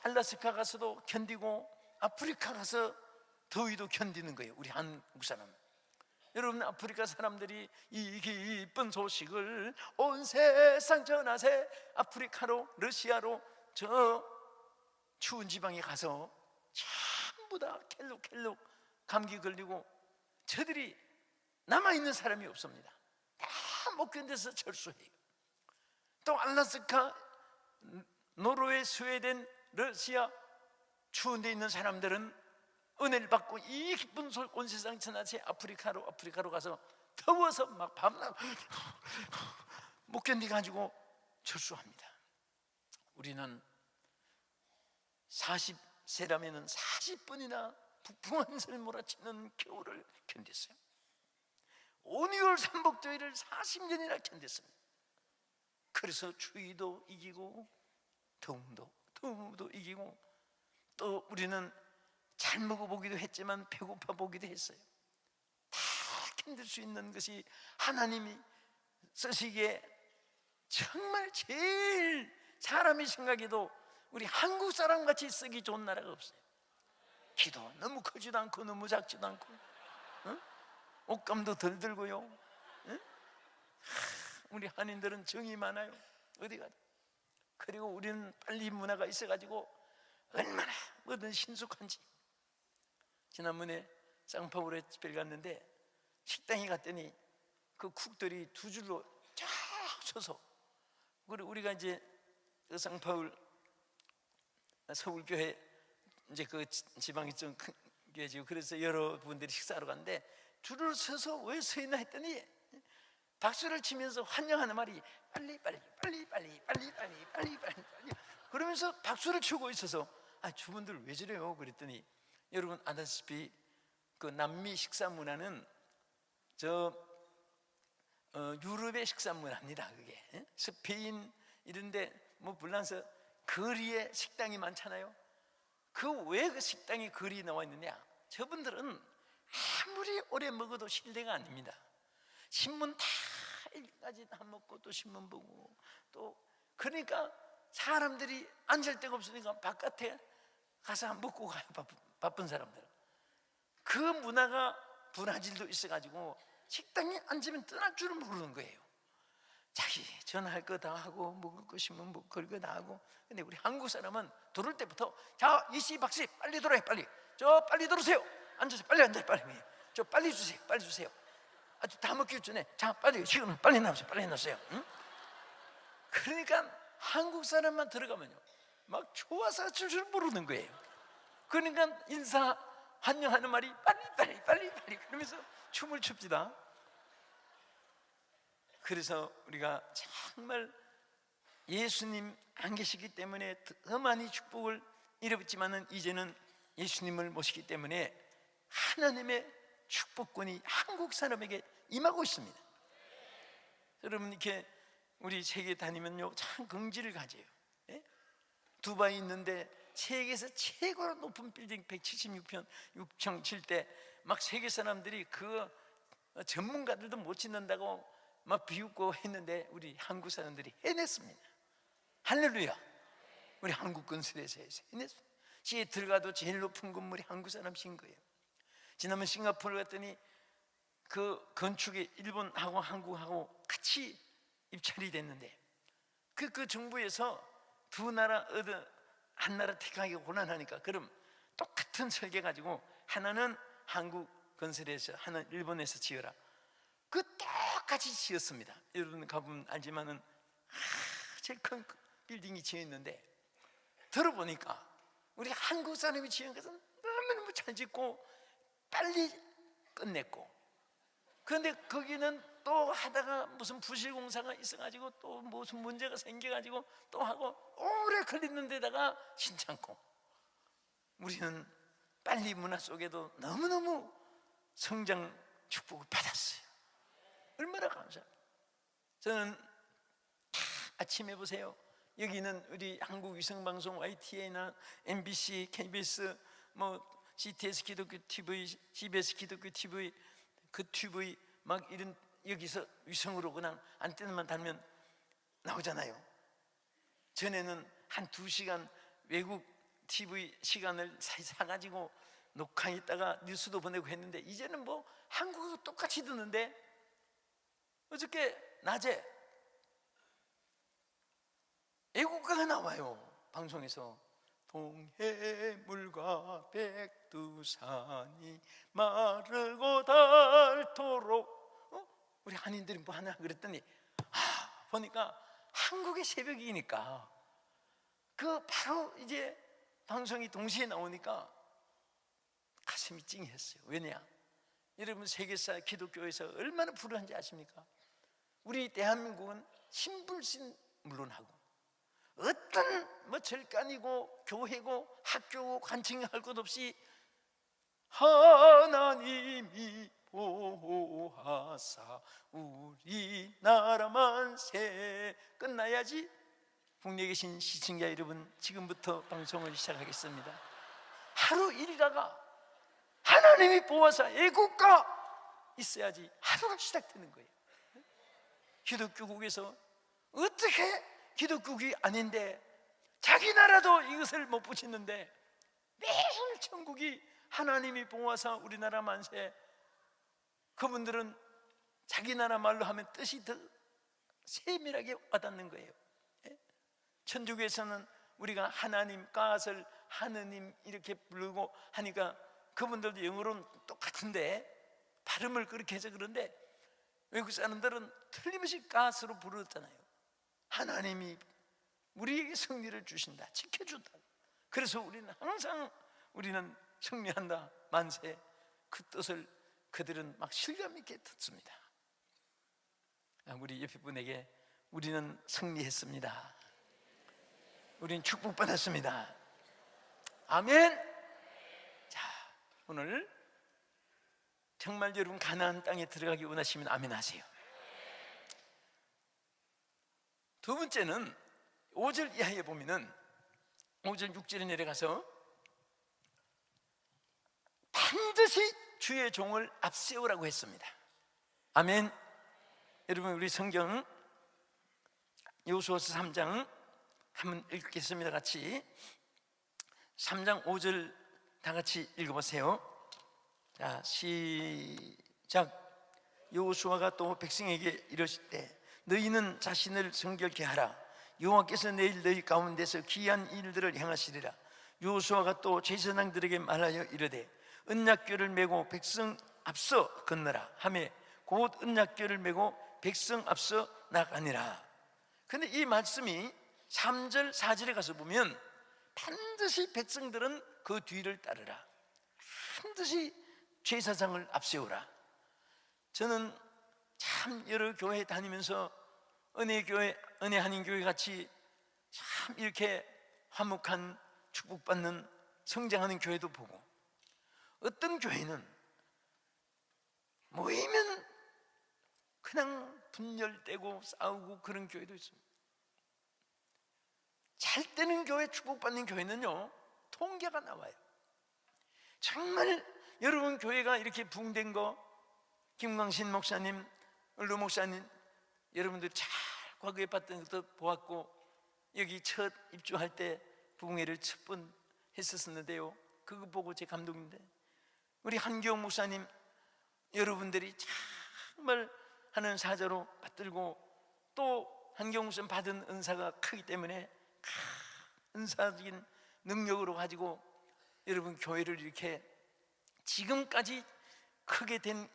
알라스카 가서도 견디고 아프리카 가서 더위도 견디는 거예요, 우리 한국 사람은. 여러분, 아프리카 사람들이 이 기쁜 소식을 온 세상 전하세, 아프리카로, 러시아로, 저 추운 지방에 가서 전부 다 켈룩켈룩 감기 걸리고, 저들이 남아있는 사람이 없습니다. 다 못 견뎌서 철수해요. 또 알라스카, 노르웨이, 스웨덴, 러시아 추운 데 있는 사람들은 은혜를 받고 이 기쁜 온 세상 전하세 아프리카로 가서 더워서 막 밤낮 못 견디가지고 철수합니다. 우리는 40세라면 40분이나 북풍한설 몰아치는 겨울을 견뎠어요. 온유월 삼복더위를 40년이나 견뎠습니다. 그래서 추위도 이기고 더움도 이기고, 또 우리는 잘 먹어보기도 했지만 배고파 보기도 했어요. 다 견딜 수 있는 것이 하나님이 쓰시기에 정말 제일 사람이 생각해도 우리 한국 사람같이 쓰기 좋은 나라가 없어요. 기도 너무 크지도 않고 너무 작지도 않고, 응? 옷감도 덜 들고요, 응? 우리 한인들은 정이 많아요, 어디 가도. 그리고 우리는 빨리 문화가 있어가지고 얼마나 뭐든 신속한지. 지난번에 상파울에 집회를 갔는데 식당에 갔더니 그 쿡들이 두 줄로 쫙 서서, 그리고 우리가 이제 그 상파울 서울교회 이제 그 지방이 좀 큰 교회지고, 그래서 여러분들이 식사하러 갔는데 줄을 서서 왜 서 있나 했더니 박수를 치면서 환영하는 말이 빨리 그러면서 박수를 치고 있어서, 주분들 왜 저래요? 그랬더니, 여러분 아다시피 그 남미 식사 문화는 유럽의 식사 문화입니다. 그게 스페인 이런데 뭐 불란서 거리에 식당이 많잖아요. 왜 그 식당에 거리에 나와 있느냐? 저분들은 아무리 오래 먹어도 실례가 아닙니다. 신문 다 일까지 다 먹고 또 신문 보고, 또 그러니까 사람들이 앉을 데가 없으니까 바깥에 가서 먹고 가요. 바쁜 사람들은. 그 문화가 브라질도 있어가지고 식당에 앉으면 떠날 줄을 모르는 거예요. 자기 전화할 거 다 하고 먹을 거 신문 먹을 거 다 하고. 근데 우리 한국 사람은 들어올 때부터, 자 이씨 박씨 빨리 들어요, 빨리 빨리 들어오세요, 앉으세요, 빨리 앉아요, 빨리 빨리 주세요, 빨리 주세요. 아주 다 먹기 전에 자 빨리 지금 빨리 나오세요, 빨리 나오세요. 응? 그러니까 한국 사람만 들어가면요 막 좋아서 줄 모르는 거예요. 그러니까 인사 환영하는 말이 빨리 그러면서 춤을 춥니다. 그래서 우리가 정말 예수님 안 계시기 때문에 더 많이 축복을 잃었지만은 이제는 예수님을 모시기 때문에 하나님의 축복권이 한국 사람에게 임하고 있습니다. 여러분, 이렇게 우리 세계 다니면요 참 긍지를 가져요. 예? 두바이 있는데 세계에서 최고로 높은 빌딩 176평 6층 칠 때 막 세계 사람들이 그 전문가들도 못 짓는다고 막 비웃고 했는데 우리 한국 사람들이 해냈습니다. 할렐루야. 우리 한국 건설에서 해냈습니다. 시애틀 가도 제일 높은 건물이 한국 사람 신 거예요. 지난번 싱가포르 갔더니 그 건축에 일본하고 한국하고 같이 입찰이 됐는데 그 정부에서 두 나라 한 나라 택하기가 곤란하니까 그럼 똑같은 설계 가지고 하나는 한국 건설에서 하나는 일본에서 지어라. 그 똑같이 지었습니다. 여러분 가보면 알지만은 제일 큰 빌딩이 지어 있는데 들어보니까 우리 한국 사람이 지은 것은 너무너무 잘 짓고 빨리 끝냈고, 그런데 거기는 또 하다가 무슨 부실 공사가 있어가지고 또 무슨 문제가 생겨가지고 또 하고 오래 걸리는 데다가 신찮고, 우리는 빨리 문화 속에도 너무너무 성장 축복을 받았어요. 얼마나 감사합니다. 저는 아침에 보세요. 여기는 우리 한국 위성방송 YTN이나 MBC, KBS, 뭐 CTS 기독교 TV, CBS 기독교 TV, 그 TV 막 이런 여기서 위성으로 그냥 안테나만 달면 나오잖아요. 전에는 한 2시간 외국 TV 시간을 사가지고 녹화했다가 뉴스도 보내고 했는데 이제는 뭐 한국어 똑같이 듣는데, 어저께 낮에 애국가가 나와요. 방송에서 동해물과 백두산이 마르고 닳도록, 우리 한인들이 뭐 하나 그랬더니 보니까 한국의 새벽이니까 그 바로 이제 방송이 동시에 나오니까 가슴이 찡했어요. 왜냐? 여러분 세계사 기독교에서 얼마나 불우한지 아십니까? 우리 대한민국은 신불신 물론하고 어떤 뭐 절간이고 교회고 학교고 관청할 것 없이 하나님이 보호하사 우리나라 만세. 끝나야지. 국내에 계신 시청자 여러분, 지금부터 방송을 시작하겠습니다. 하루 일과가 하나님이 보호하사 애국가 있어야지 하루가 시작되는 거예요. 기독교국에서 어떻게 기독교국이 아닌데 자기 나라도 이것을 못 붙이는데 매일 천국이 하나님이 보호하사 우리나라 만세. 그분들은 자기 나라 말로 하면 뜻이 더 세밀하게 와닿는 거예요. 천주교에서는 우리가 하나님, 가설, 하느님 이렇게 부르고 하니까 그분들도 영어로는 똑같은데 발음을 그렇게 해서 그런데 외국 사람들은 틀림없이 가스로 부르잖아요. 하나님이 우리에게 승리를 주신다, 지켜준다. 그래서 우리는 항상 우리는 승리한다, 만세. 그 뜻을 그들은 막 실감 있게 듣습니다. 우리 옆에 분에게 우리는 승리했습니다, 우리는 축복받았습니다. 아멘. 자, 오늘 정말 여러분 가나안 땅에 들어가기 원하시면 아멘 하세요. 두 번째는 5절 이하에 보면은 5절 6절에 내려가서 반드시 주의 종을 앞세우라고 했습니다. 아멘. 여러분 우리 성경 여호수아서 3장 한번 읽겠습니다. 같이 3장 5절 다 같이 읽어보세요. 자, 시작. 여호수아가 또 백성에게 이르실 때 너희는 자신을 정결케 하라. 여호와께서 내일 너희 가운데서 기이한 일들을 행하시리라. 여호수아가 또 제사장들에게 말하여 이르되 언약궤를 메고 백성 앞서 건너라 하매 곧 언약궤를 메고 백성 앞서 나가니라. 근데 이 말씀이 3절 4절에 가서 보면 반드시 백성들은 그 뒤를 따르라, 반드시 제사장을 앞세우라. 저는 참 여러 교회 다니면서 은혜교회, 은혜한인교회 같이 참 이렇게 화목한 축복받는 성장하는 교회도 보고, 어떤 교회는 모이면 그냥 분열되고 싸우고 그런 교회도 있습니다. 잘 되는 교회, 축복받는 교회는요 통계가 나와요. 정말 여러분 교회가 이렇게 부흥된 거, 김광신 목사님, 을루 목사님, 여러분들 잘 과거에 봤던 것도 보았고, 여기 첫 입주할 때 부흥회를 첫 번 했었는데요, 그거 보고 제 감동인데, 우리 한기영 목사님 여러분들이 정말 하는 사자로 받들고, 또 한기영 목사님 받은 은사가 크기 때문에 은사적인 능력으로 가지고 여러분 교회를 이렇게 지금까지 크게 된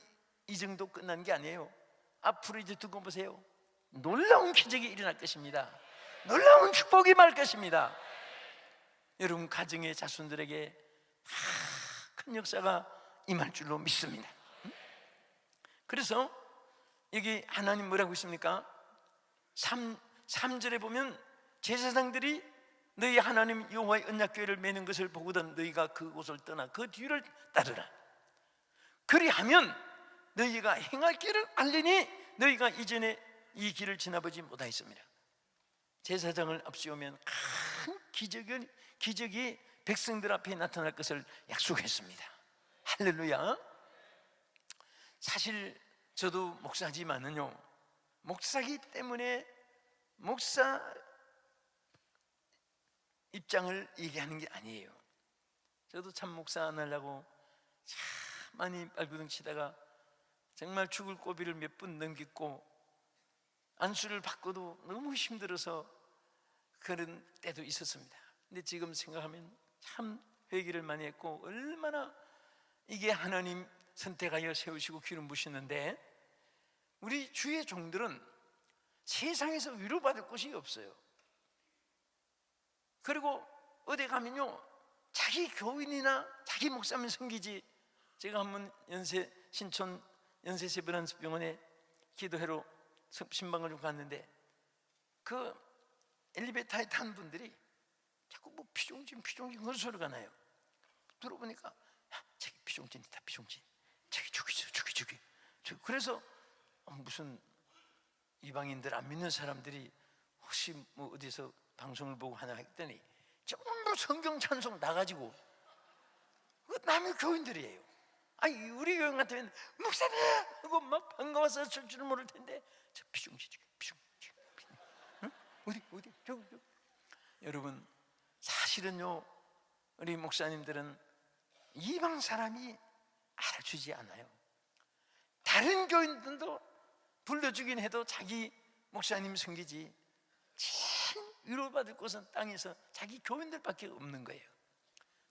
이 정도 끝난 게 아니에요. 앞으로 이제 두고 보세요. 놀라운 기적이 일어날 것입니다. 놀라운 축복이 말 것입니다. 여러분 가정의 자손들에게 큰 역사가 임할 줄로 믿습니다. 그래서 여기 하나님 뭐라고 있습니까? 3절에 보면 제사장들이 너희 하나님 여호와의 언약궤를 메는 것을 보거든 너희가 그곳을 떠나 그 뒤를 따르라. 그리하면 너희가 행할 길을 알리니 너희가 이전에 이 길을 지나보지 못하였습니다. 제사장을 앞세우면 큰 기적이 백성들 앞에 나타날 것을 약속했습니다. 할렐루야. 사실 저도 목사지만은요, 목사기 때문에 목사 입장을 얘기하는 게 아니에요. 저도 참 목사 안 하려고 참 많이 발구둥 치다가 정말 죽을 고비를 몇 번 넘겼고 안수를 받고도 너무 힘들어서 그런 때도 있었습니다. 근데 지금 생각하면 참 회개를 많이 했고 얼마나 이게 하나님 선택하여 세우시고 기름 부시는데, 우리 주의 종들은 세상에서 위로받을 곳이 없어요. 그리고 어디 가면요, 자기 교인이나 자기 목사면 섬기지. 제가 한번 신촌 연세세브란스병원에 기도회로 신방을 좀 갔는데 그 엘리베이터에 탄 분들이 자꾸 뭐 피종진 그런 소리가 나요. 들어보니까 저기 피종진이다, 피종진. 저기 죽이. 그래서 무슨 이방인들 안 믿는 사람들이 혹시 뭐 어디서 방송을 보고 하나 했더니 전부 성경 찬송 나가지고 남의 교인들이에요. 아니 우리 교인 같으면 목사님 하고 막 반가워서 줄 줄은 모를 텐데 저 피종진 응? 어디 저기. 여러분, 사실은요, 우리 목사님들은 이방 사람이 알아주지 않아요. 다른 교인들도 불러주긴 해도 자기 목사님 섬기지 제일 위로받을 곳은 땅에서 자기 교인들밖에 없는 거예요.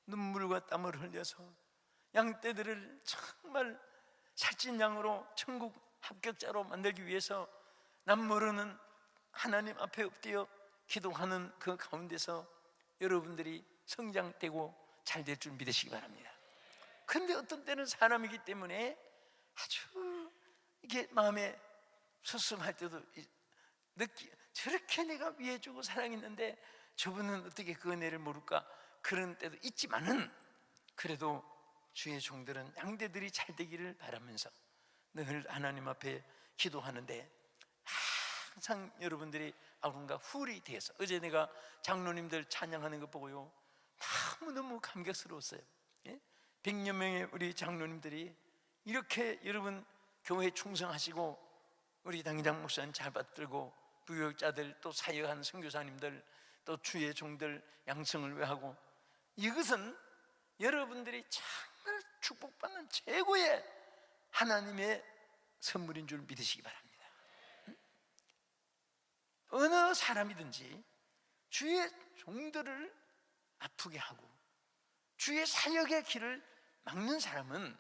눈물과 땀을 흘려서 양떼들을 정말 살찐 양으로 천국 합격자로 만들기 위해서 남 모르는 하나님 앞에 엎드려 기도하는 그 가운데서 여러분들이 성장되고 잘 될 줄 믿으시기 바랍니다. 그런데 어떤 때는 사람이기 때문에 아주 이게 마음에 섭섭할 때도 저렇게 내가 위해주고 사랑했는데 저분은 어떻게 그 은혜를 모를까, 그런 때도 있지만은 그래도 주의 종들은 양떼들이 잘 되기를 바라면서 늘 하나님 앞에 기도하는데 항상 여러분들이 뭔가 훌이 되어서, 어제 내가 장로님들 찬양하는 거 보고요 너무너무 감격스러웠어요. 100여 명의 우리 장로님들이 이렇게 여러분 교회에 충성하시고 우리 당장 목사님 잘 받들고 부교육자들 또 사역하는 선교사님들 또 주의 종들 양성을 위하고, 이것은 여러분들이 정말 축복받는 최고의 하나님의 선물인 줄 믿으시기 바랍니다. 어느 사람이든지 주의 종들을 아프게 하고 주의 사역의 길을 막는 사람은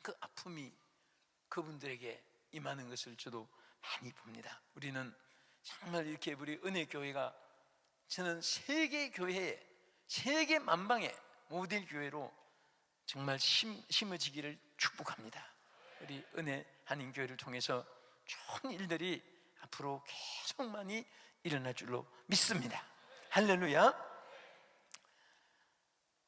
그 아픔이 그분들에게 임하는 것을 저도 많이 봅니다. 우리는 정말 이렇게 우리 은혜교회가, 저는 세계 교회에, 세계 만방의 모델 교회로 정말 심어지기를 축복합니다. 우리 은혜 한인교회를 통해서 좋은 일들이 앞으로 계속 많이 일어날 줄로 믿습니다. 할렐루야.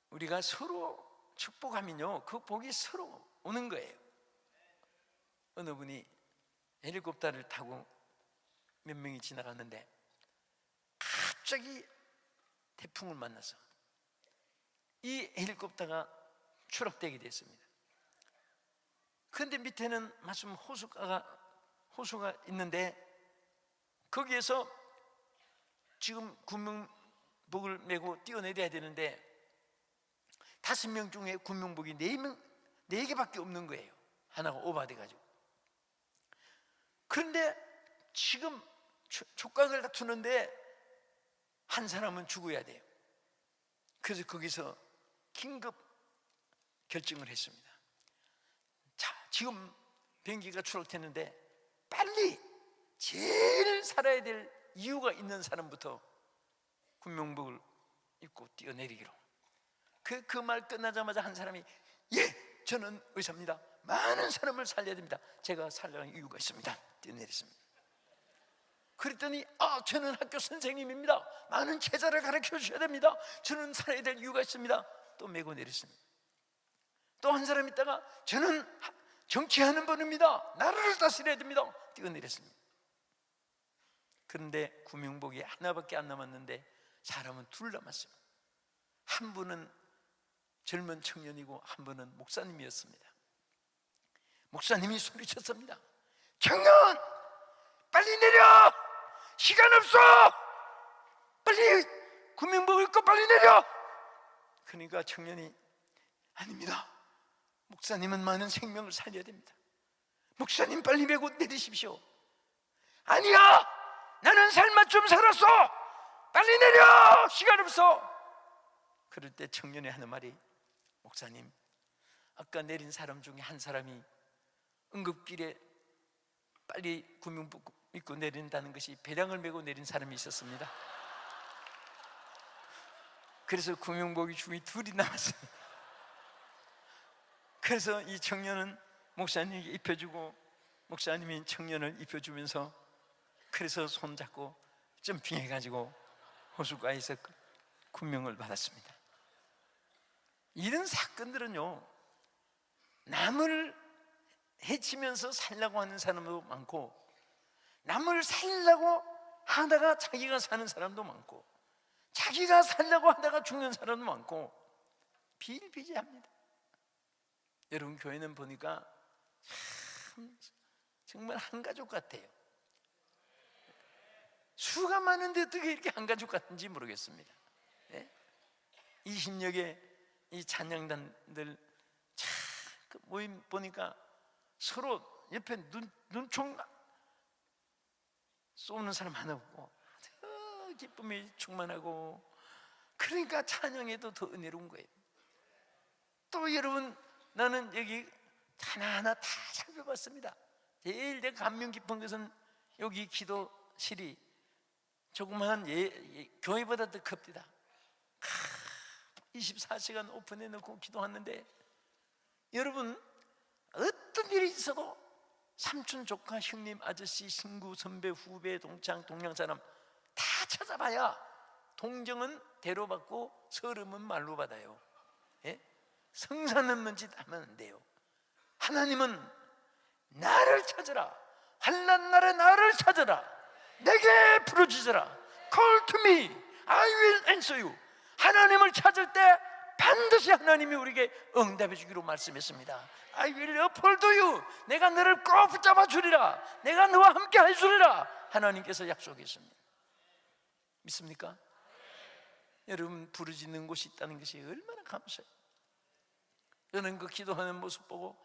우리가 서로 축복하면요 그 복이 서로 오는 거예요. 어느 분이 헬리콥터를 타고 몇 명이 지나갔는데 갑자기 태풍을 만나서 이 헬리콥터가 추락되게 됐습니다. 그런데 밑에는 마침 호수가 있는데 거기에서 지금 군명복을 메고 뛰어내려야 되는데 5명 중에 군명복이 4개밖에 없는 거예요. 하나가 오버돼가지고. 그런데 지금 촉각을 다투는데 한 사람은 죽어야 돼요. 그래서 거기서 긴급 결정을 했습니다. 자, 지금 비행기가 추락했는데 빨리 제일 살아야 될 이유가 있는 사람부터 군명복을 입고 뛰어내리기로. 그 말 끝나자마자 한 사람이 예, 저는 의사입니다. 많은 사람을 살려야 됩니다. 제가 살려는 이유가 있습니다. 뛰어내렸습니다. 그랬더니 저는 학교 선생님입니다. 많은 제자를 가르쳐 주셔야 됩니다. 저는 살아야 될 이유가 있습니다. 또 메고 내렸습니다. 또 한 사람 있다가 저는 정치하는 분입니다, 나라를 다스려야 됩니다, 뛰어내렸습니다. 그런데 구명복이 하나밖에 안 남았는데 사람은 둘 남았습니다. 한 분은 젊은 청년이고 한 분은 목사님이었습니다. 목사님이 소리쳤습니다. 청년, 빨리 내려! 시간 없어! 빨리 구명복 입고 빨리 내려! 그러니까 청년이 아닙니다, 목사님은 많은 생명을 살려야 됩니다. 목사님 빨리 메고 내리십시오. 아니야, 나는 삶만 좀 살았어, 빨리 내려! 시간 없어! 그럴 때 청년이 하는 말이, 목사님, 아까 내린 사람 중에 한 사람이 응급길에 빨리 구명복 입고 내린다는 것이 배량을 메고 내린 사람이 있었습니다. 그래서 구명복이 중이 둘이 남았습니다. 그래서 이 청년은 목사님에게 입혀주고 목사님이 청년을 입혀주면서 그래서 손잡고 점핑해가지고 호숫가에서 군명을 받았습니다. 이런 사건들은요, 남을 해치면서 살려고 하는 사람도 많고 남을 살려고 하다가 자기가 사는 사람도 많고 자기가 살려고 하다가 죽는 사람도 많고 비일비재합니다. 여러분, 교회는 보니까 참 정말 한 가족 같아요. 수가 많은데 어떻게 이렇게 한 가족 같은지 모르겠습니다. 20여 개 이 찬양단들 참 모임 보니까 서로 옆에 눈총 쏘는 사람 하나 없고 기쁨이 충만하고, 그러니까 찬양에도 더 은혜로운 거예요. 또 여러분, 나는 여기 하나하나 다 살펴봤습니다. 제일 내가 감명 깊은 것은 여기 기도실이 조그마한 교회보다 더 큽니다. 24시간 오픈해 놓고 기도하는데, 여러분, 어떤 일이 있어도 삼촌, 조카, 형님, 아저씨, 친구, 선배, 후배, 동창, 동양 사람 다 찾아봐야 동정은 대로 받고 서름은 말로 받아요. 성사 넘는 짓 하면 안 돼요. 하나님은 나를 찾으라, 환난 날에 나를 찾으라, 내게 부르짖으라, Call to me, I will answer you. 하나님을 찾을 때 반드시 하나님이 우리에게 응답해 주기로 말씀했습니다. I will uphold you, 내가 너를 꼭 붙잡아 주리라, 내가 너와 함께 해 주리라, 하나님께서 약속했습니다. 믿습니까? 여러분, 부르짖는 곳이 있다는 것이 얼마나 감사해요. 저는 그 기도하는 모습 보고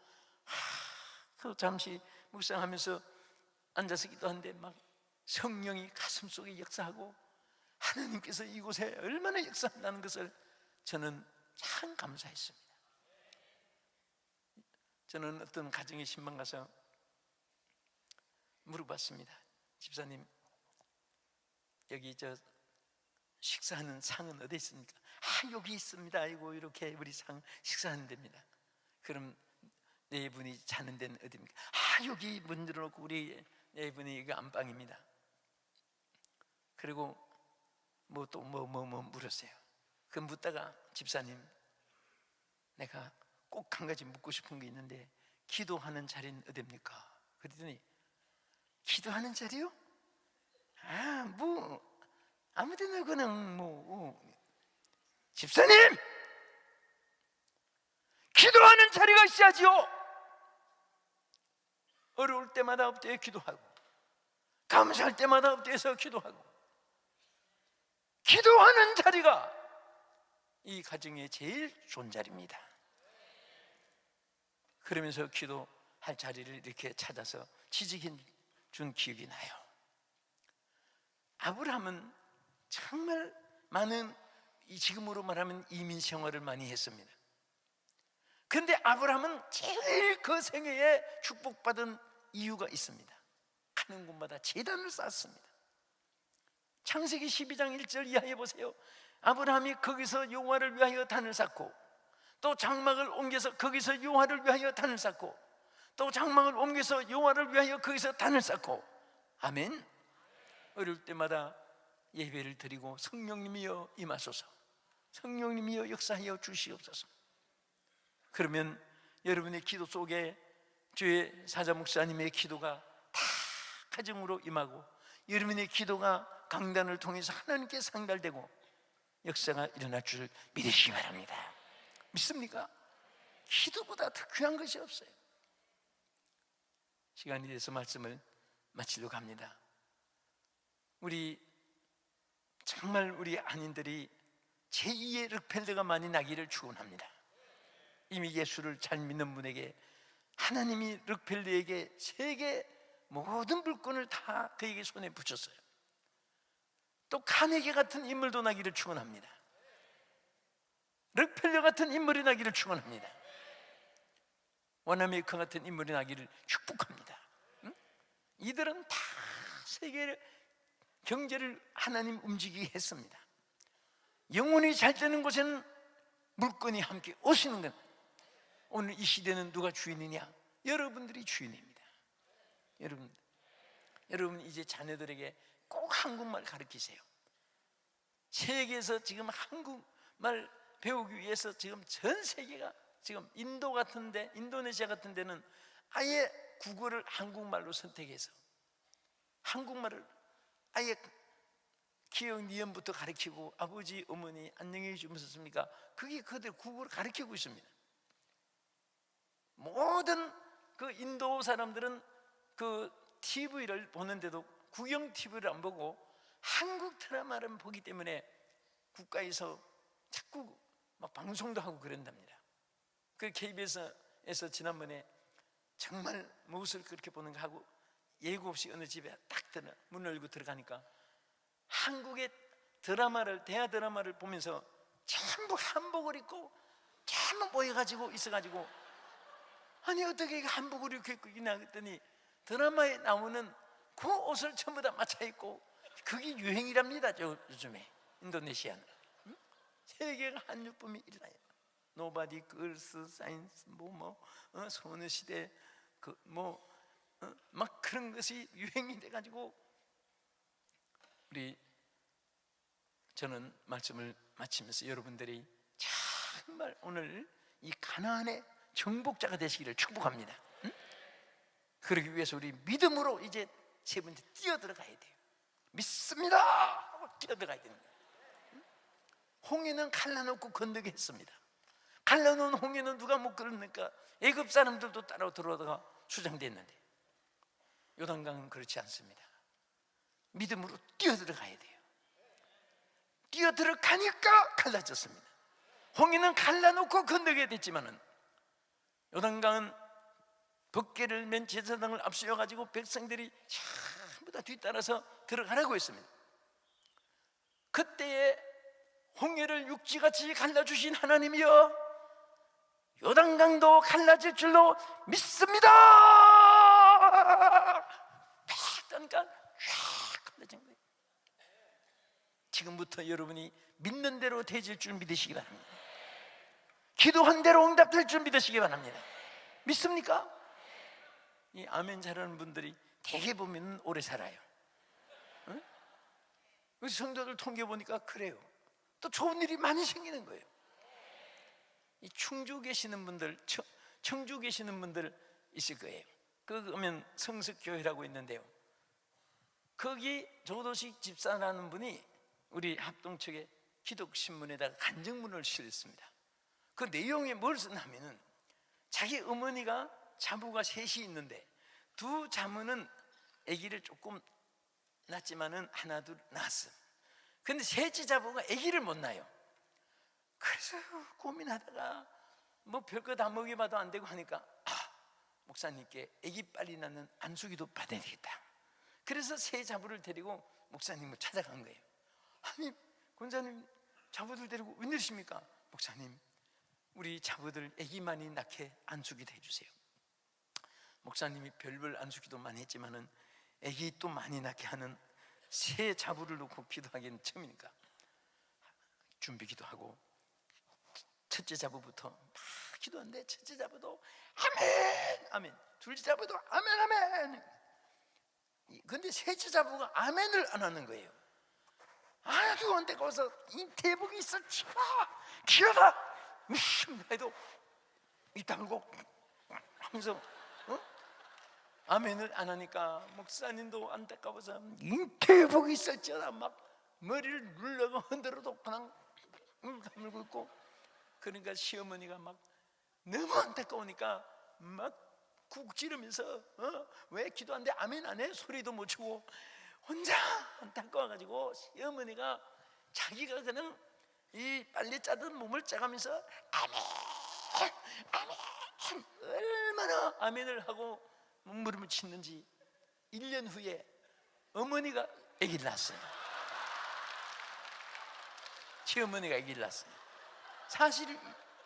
그 잠시 묵상하면서 앉아서 기도하는데 막 성령이 가슴 속에 역사하고 하나님께서 이곳에 얼마나 역사한다는 것을 저는 참 감사했습니다. 저는 어떤 가정에 신방 가서 물어봤습니다. 집사님, 여기 저 식사하는 상은 어디 있습니까? 여기 있습니다. 아이고, 이렇게 우리 상 식사하는 데입니다. 그럼 네 분이 자는 데는 어디입니까? 여기 문 열어놓고 우리 네 분이 이거 안방입니다. 그리고 뭐 또 뭐 물었어요. 그 묻다가, 집사님, 내가 꼭 한 가지 묻고 싶은 게 있는데 기도하는 자리는 어디입니까? 그랬더니, 기도하는 자리요? 뭐 아무데나 그냥 집사님, 기도하는 자리가 있어야지요. 어려울 때마다 엎드려 기도하고, 감사할 때마다 엎드려서 기도하고, 기도하는 자리가 이 가정의 제일 좋은 자리입니다. 그러면서 기도할 자리를 이렇게 찾아서 지지해 준 기억이 나요. 아브라함은 정말 많은, 지금으로 말하면 이민 생활을 많이 했습니다. 그런데 아브라함은 제일 그 생애에 축복받은 이유가 있습니다. 가는 곳마다 제단을 쌓았습니다. 창세기 12장 1절 이하에 보세요. 아브라함이 거기서 여호와를 위하여 단을 쌓고, 또 장막을 옮겨서 거기서 여호와를 위하여 단을 쌓고, 또 장막을 옮겨서 여호와를 위하여 거기서 단을 쌓고. 아멘. 어려울 때마다 예배를 드리고, 성령님이여 임하소서, 성령님이여 역사하여 주시옵소서. 그러면 여러분의 기도 속에 주의 사자 목사님의 기도가 다 가정으로 임하고, 여러분의 기도가 강단을 통해서 하나님께 상달되고 역사가 일어날 줄 믿으시기 바랍니다. 믿습니까? 기도보다 더 귀한 것이 없어요. 시간이 돼서 말씀을 마치려고 합니다. 정말 우리 한인들이 제2의 럭펠드가 많이 나기를 축원합니다. 이미 예수를 잘 믿는 분에게 하나님이 럭펠드에게 세계 모든 물건을 다 그에게 손에 붙였어요. 또 카네기 같은 인물도 나기를 축원합니다. 럭펠더 같은 인물이 나기를 축원합니다. 원어메이커 같은 인물이 나기를 축복합니다. 이들은 다 세계 경제를 하나님 움직이게 했습니다. 영혼이 잘 되는 곳에는 물건이 함께 오시는 것. 오늘 이 시대는 누가 주인이냐? 여러분들이 주인입니다. 여러분 이제 자녀들에게 꼭 한국말 가르치세요. 세계에서 지금 한국말 배우기 위해서 지금 전 세계가, 지금 인도 같은데, 인도네시아 같은 데는 아예 국어를 한국말로 선택해서 한국말을 아예 기억 니은부터 가르치고, 아버지 어머니 안녕히 주무셨습니까? 그게 그들 국어를 가르치고 있습니다. 모든 그 인도 사람들은 그 TV를 보는데도 국영 TV를 안 보고 한국 드라마를 보기 때문에 국가에서 자꾸 막 방송도 하고 그런답니다. 그 KBS에서 지난번에 정말 무엇을 그렇게 보는 거 하고 예고 없이 어느 집에 딱 문을 열고 들어가니까 한국의 대하 드라마를 보면서 전부 한복을 입고 전부 모여가지고 있어가지고, 아니 어떻게 한복을 이렇게 입고 있나 했더니 드라마에 나오는 그 옷을 전부 다 맞춰 입고, 그게 유행이랍니다. 요즘에 인도네시아는. 세계가 한유품이 일어나요. 노바디 걸스 사이언스 소녀시대 막 그런 것이 유행이 돼가지고, 저는 말씀을 마치면서 여러분들이 정말 오늘 이 가나안의 정복자가 되시기를 축복합니다. 그러기 위해서 우리 믿음으로 이제 세 번째 뛰어들어가야 돼요. 믿습니다 하고 뛰어들어가야 됩니다. 홍해는 갈라놓고 건너게 했습니다. 갈라놓은 홍해는 누가 못 건너니까 애굽 사람들도 따라 들어오다가 수장됐는데, 요단강은 그렇지 않습니다. 믿음으로 뛰어들어가야 돼요. 뛰어들어가니까 갈라졌습니다. 홍해는 갈라놓고 건너게 됐지만은 요단강은 법궤를 맨 제사장을 앞세워가지고 백성들이 전부 다 뒤따라서 들어가라고 했습니다. 그때에 홍해를 육지같이 갈라주신 하나님이여, 요단강도 갈라질 줄로 믿습니다. 팍 떠니까 쫙 갈라진 거예요. 지금부터 여러분이 믿는 대로 되질 줄 믿으시기 바랍니다. 기도한 대로 응답될 줄 믿으시기 바랍니다. 믿습니까? 이 아멘 잘하는 분들이 대개 보면 오래 살아요. 응? 우리 성도들 통계 보니까 그래요. 또 좋은 일이 많이 생기는 거예요. 이 충주 계시는 분들, 청주 계시는 분들 있을 거예요. 그러면 성석교회라고 있는데요, 거기 조도식 집사라는 분이 우리 합동측의 기독신문에다가 간증문을 실었습니다. 그 내용에 뭘 썼냐면은, 자기 어머니가 자부가 셋이 있는데 두 자매는 아기를 조금 낳았지만은 하나 둘 낳았어. 근데 셋째 자부가 아기를 못 낳아요. 그래서 고민하다가 뭐 별거 다 먹여봐도 안 되고 하니까, 목사님께 아기 빨리 낳는 안수기도 받아야 되겠다. 그래서 세 자부를 데리고 목사님을 찾아간 거예요. 아니 권사님, 자부들 데리고 웬일이십니까? 목사님, 우리 자부들 아기 많이 낳게 안수기도 해주세요. 목사님이 별별 안수기도 많이 했지만은 아기 또 많이 낳게 하는 새 자부를 놓고 기도하기는 처음이니까 준비기도 하고, 첫째 자부부터 막 기도하는데 첫째 자부도 아멘 아멘, 둘째 자부도 아멘 아멘. 근데 셋째 자부가 아멘을 안 하는 거예요. 아주 언제 거기서 이 대복이 있어, 기어다 해도 이 달고 하면서 아멘을 안 하니까 목사님도 안타까워서 인태복이 있었잖아. 막 머리를 눌러고 흔들어도 그냥 다물고 있고. 그러니까 시어머니가 막 너무 안타까우니까 막 쿡 찌르면서 왜 기도하는데 아멘 안 해? 소리도 못 치고 혼자 안타까워가지고 시어머니가 자기가 그냥 이 빨리 짜던 몸을 짜가면서 아멘 아멘 얼마나 아멘을 하고 몸부림을 치는지 1년 후에 어머니가 아기를 낳았어요. 시어머니가 아기를 낳았어요.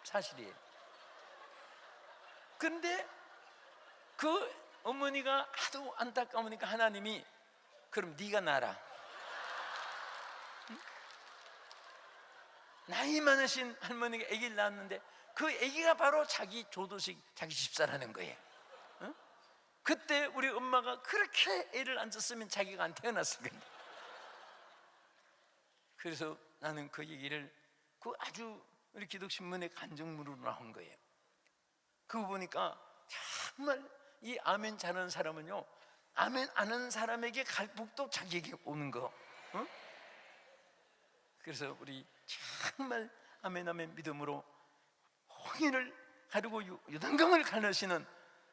사실이에요. 그런데 그 어머니가 하도 안타까우니까 하나님이 그럼 네가 낳아라. 응? 나이 많으신 할머니가 아기를 낳았는데 그 아기가 바로 자기 조도식, 자기 집사라는 거예요. 응? 그때 우리 엄마가 그렇게 애를 안 썼으면 자기가 안 태어났을 건데. 그래서 나는 그 얘기를 그 아주 우리 기독신문의 간증문으로 나온 거예요. 그거 보니까 정말 이 아멘 잘하는 사람은요, 아멘 안 하는 사람에게 갈 복도 자기에게 오는 거. 그래서 우리 정말 아멘 아멘 믿음으로 홍해를 가르고 요단강을 갈라시는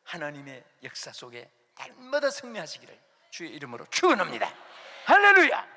하나님의 역사 속에 날마다 승리하시기를 주의 이름으로 축원합니다. 할렐루야.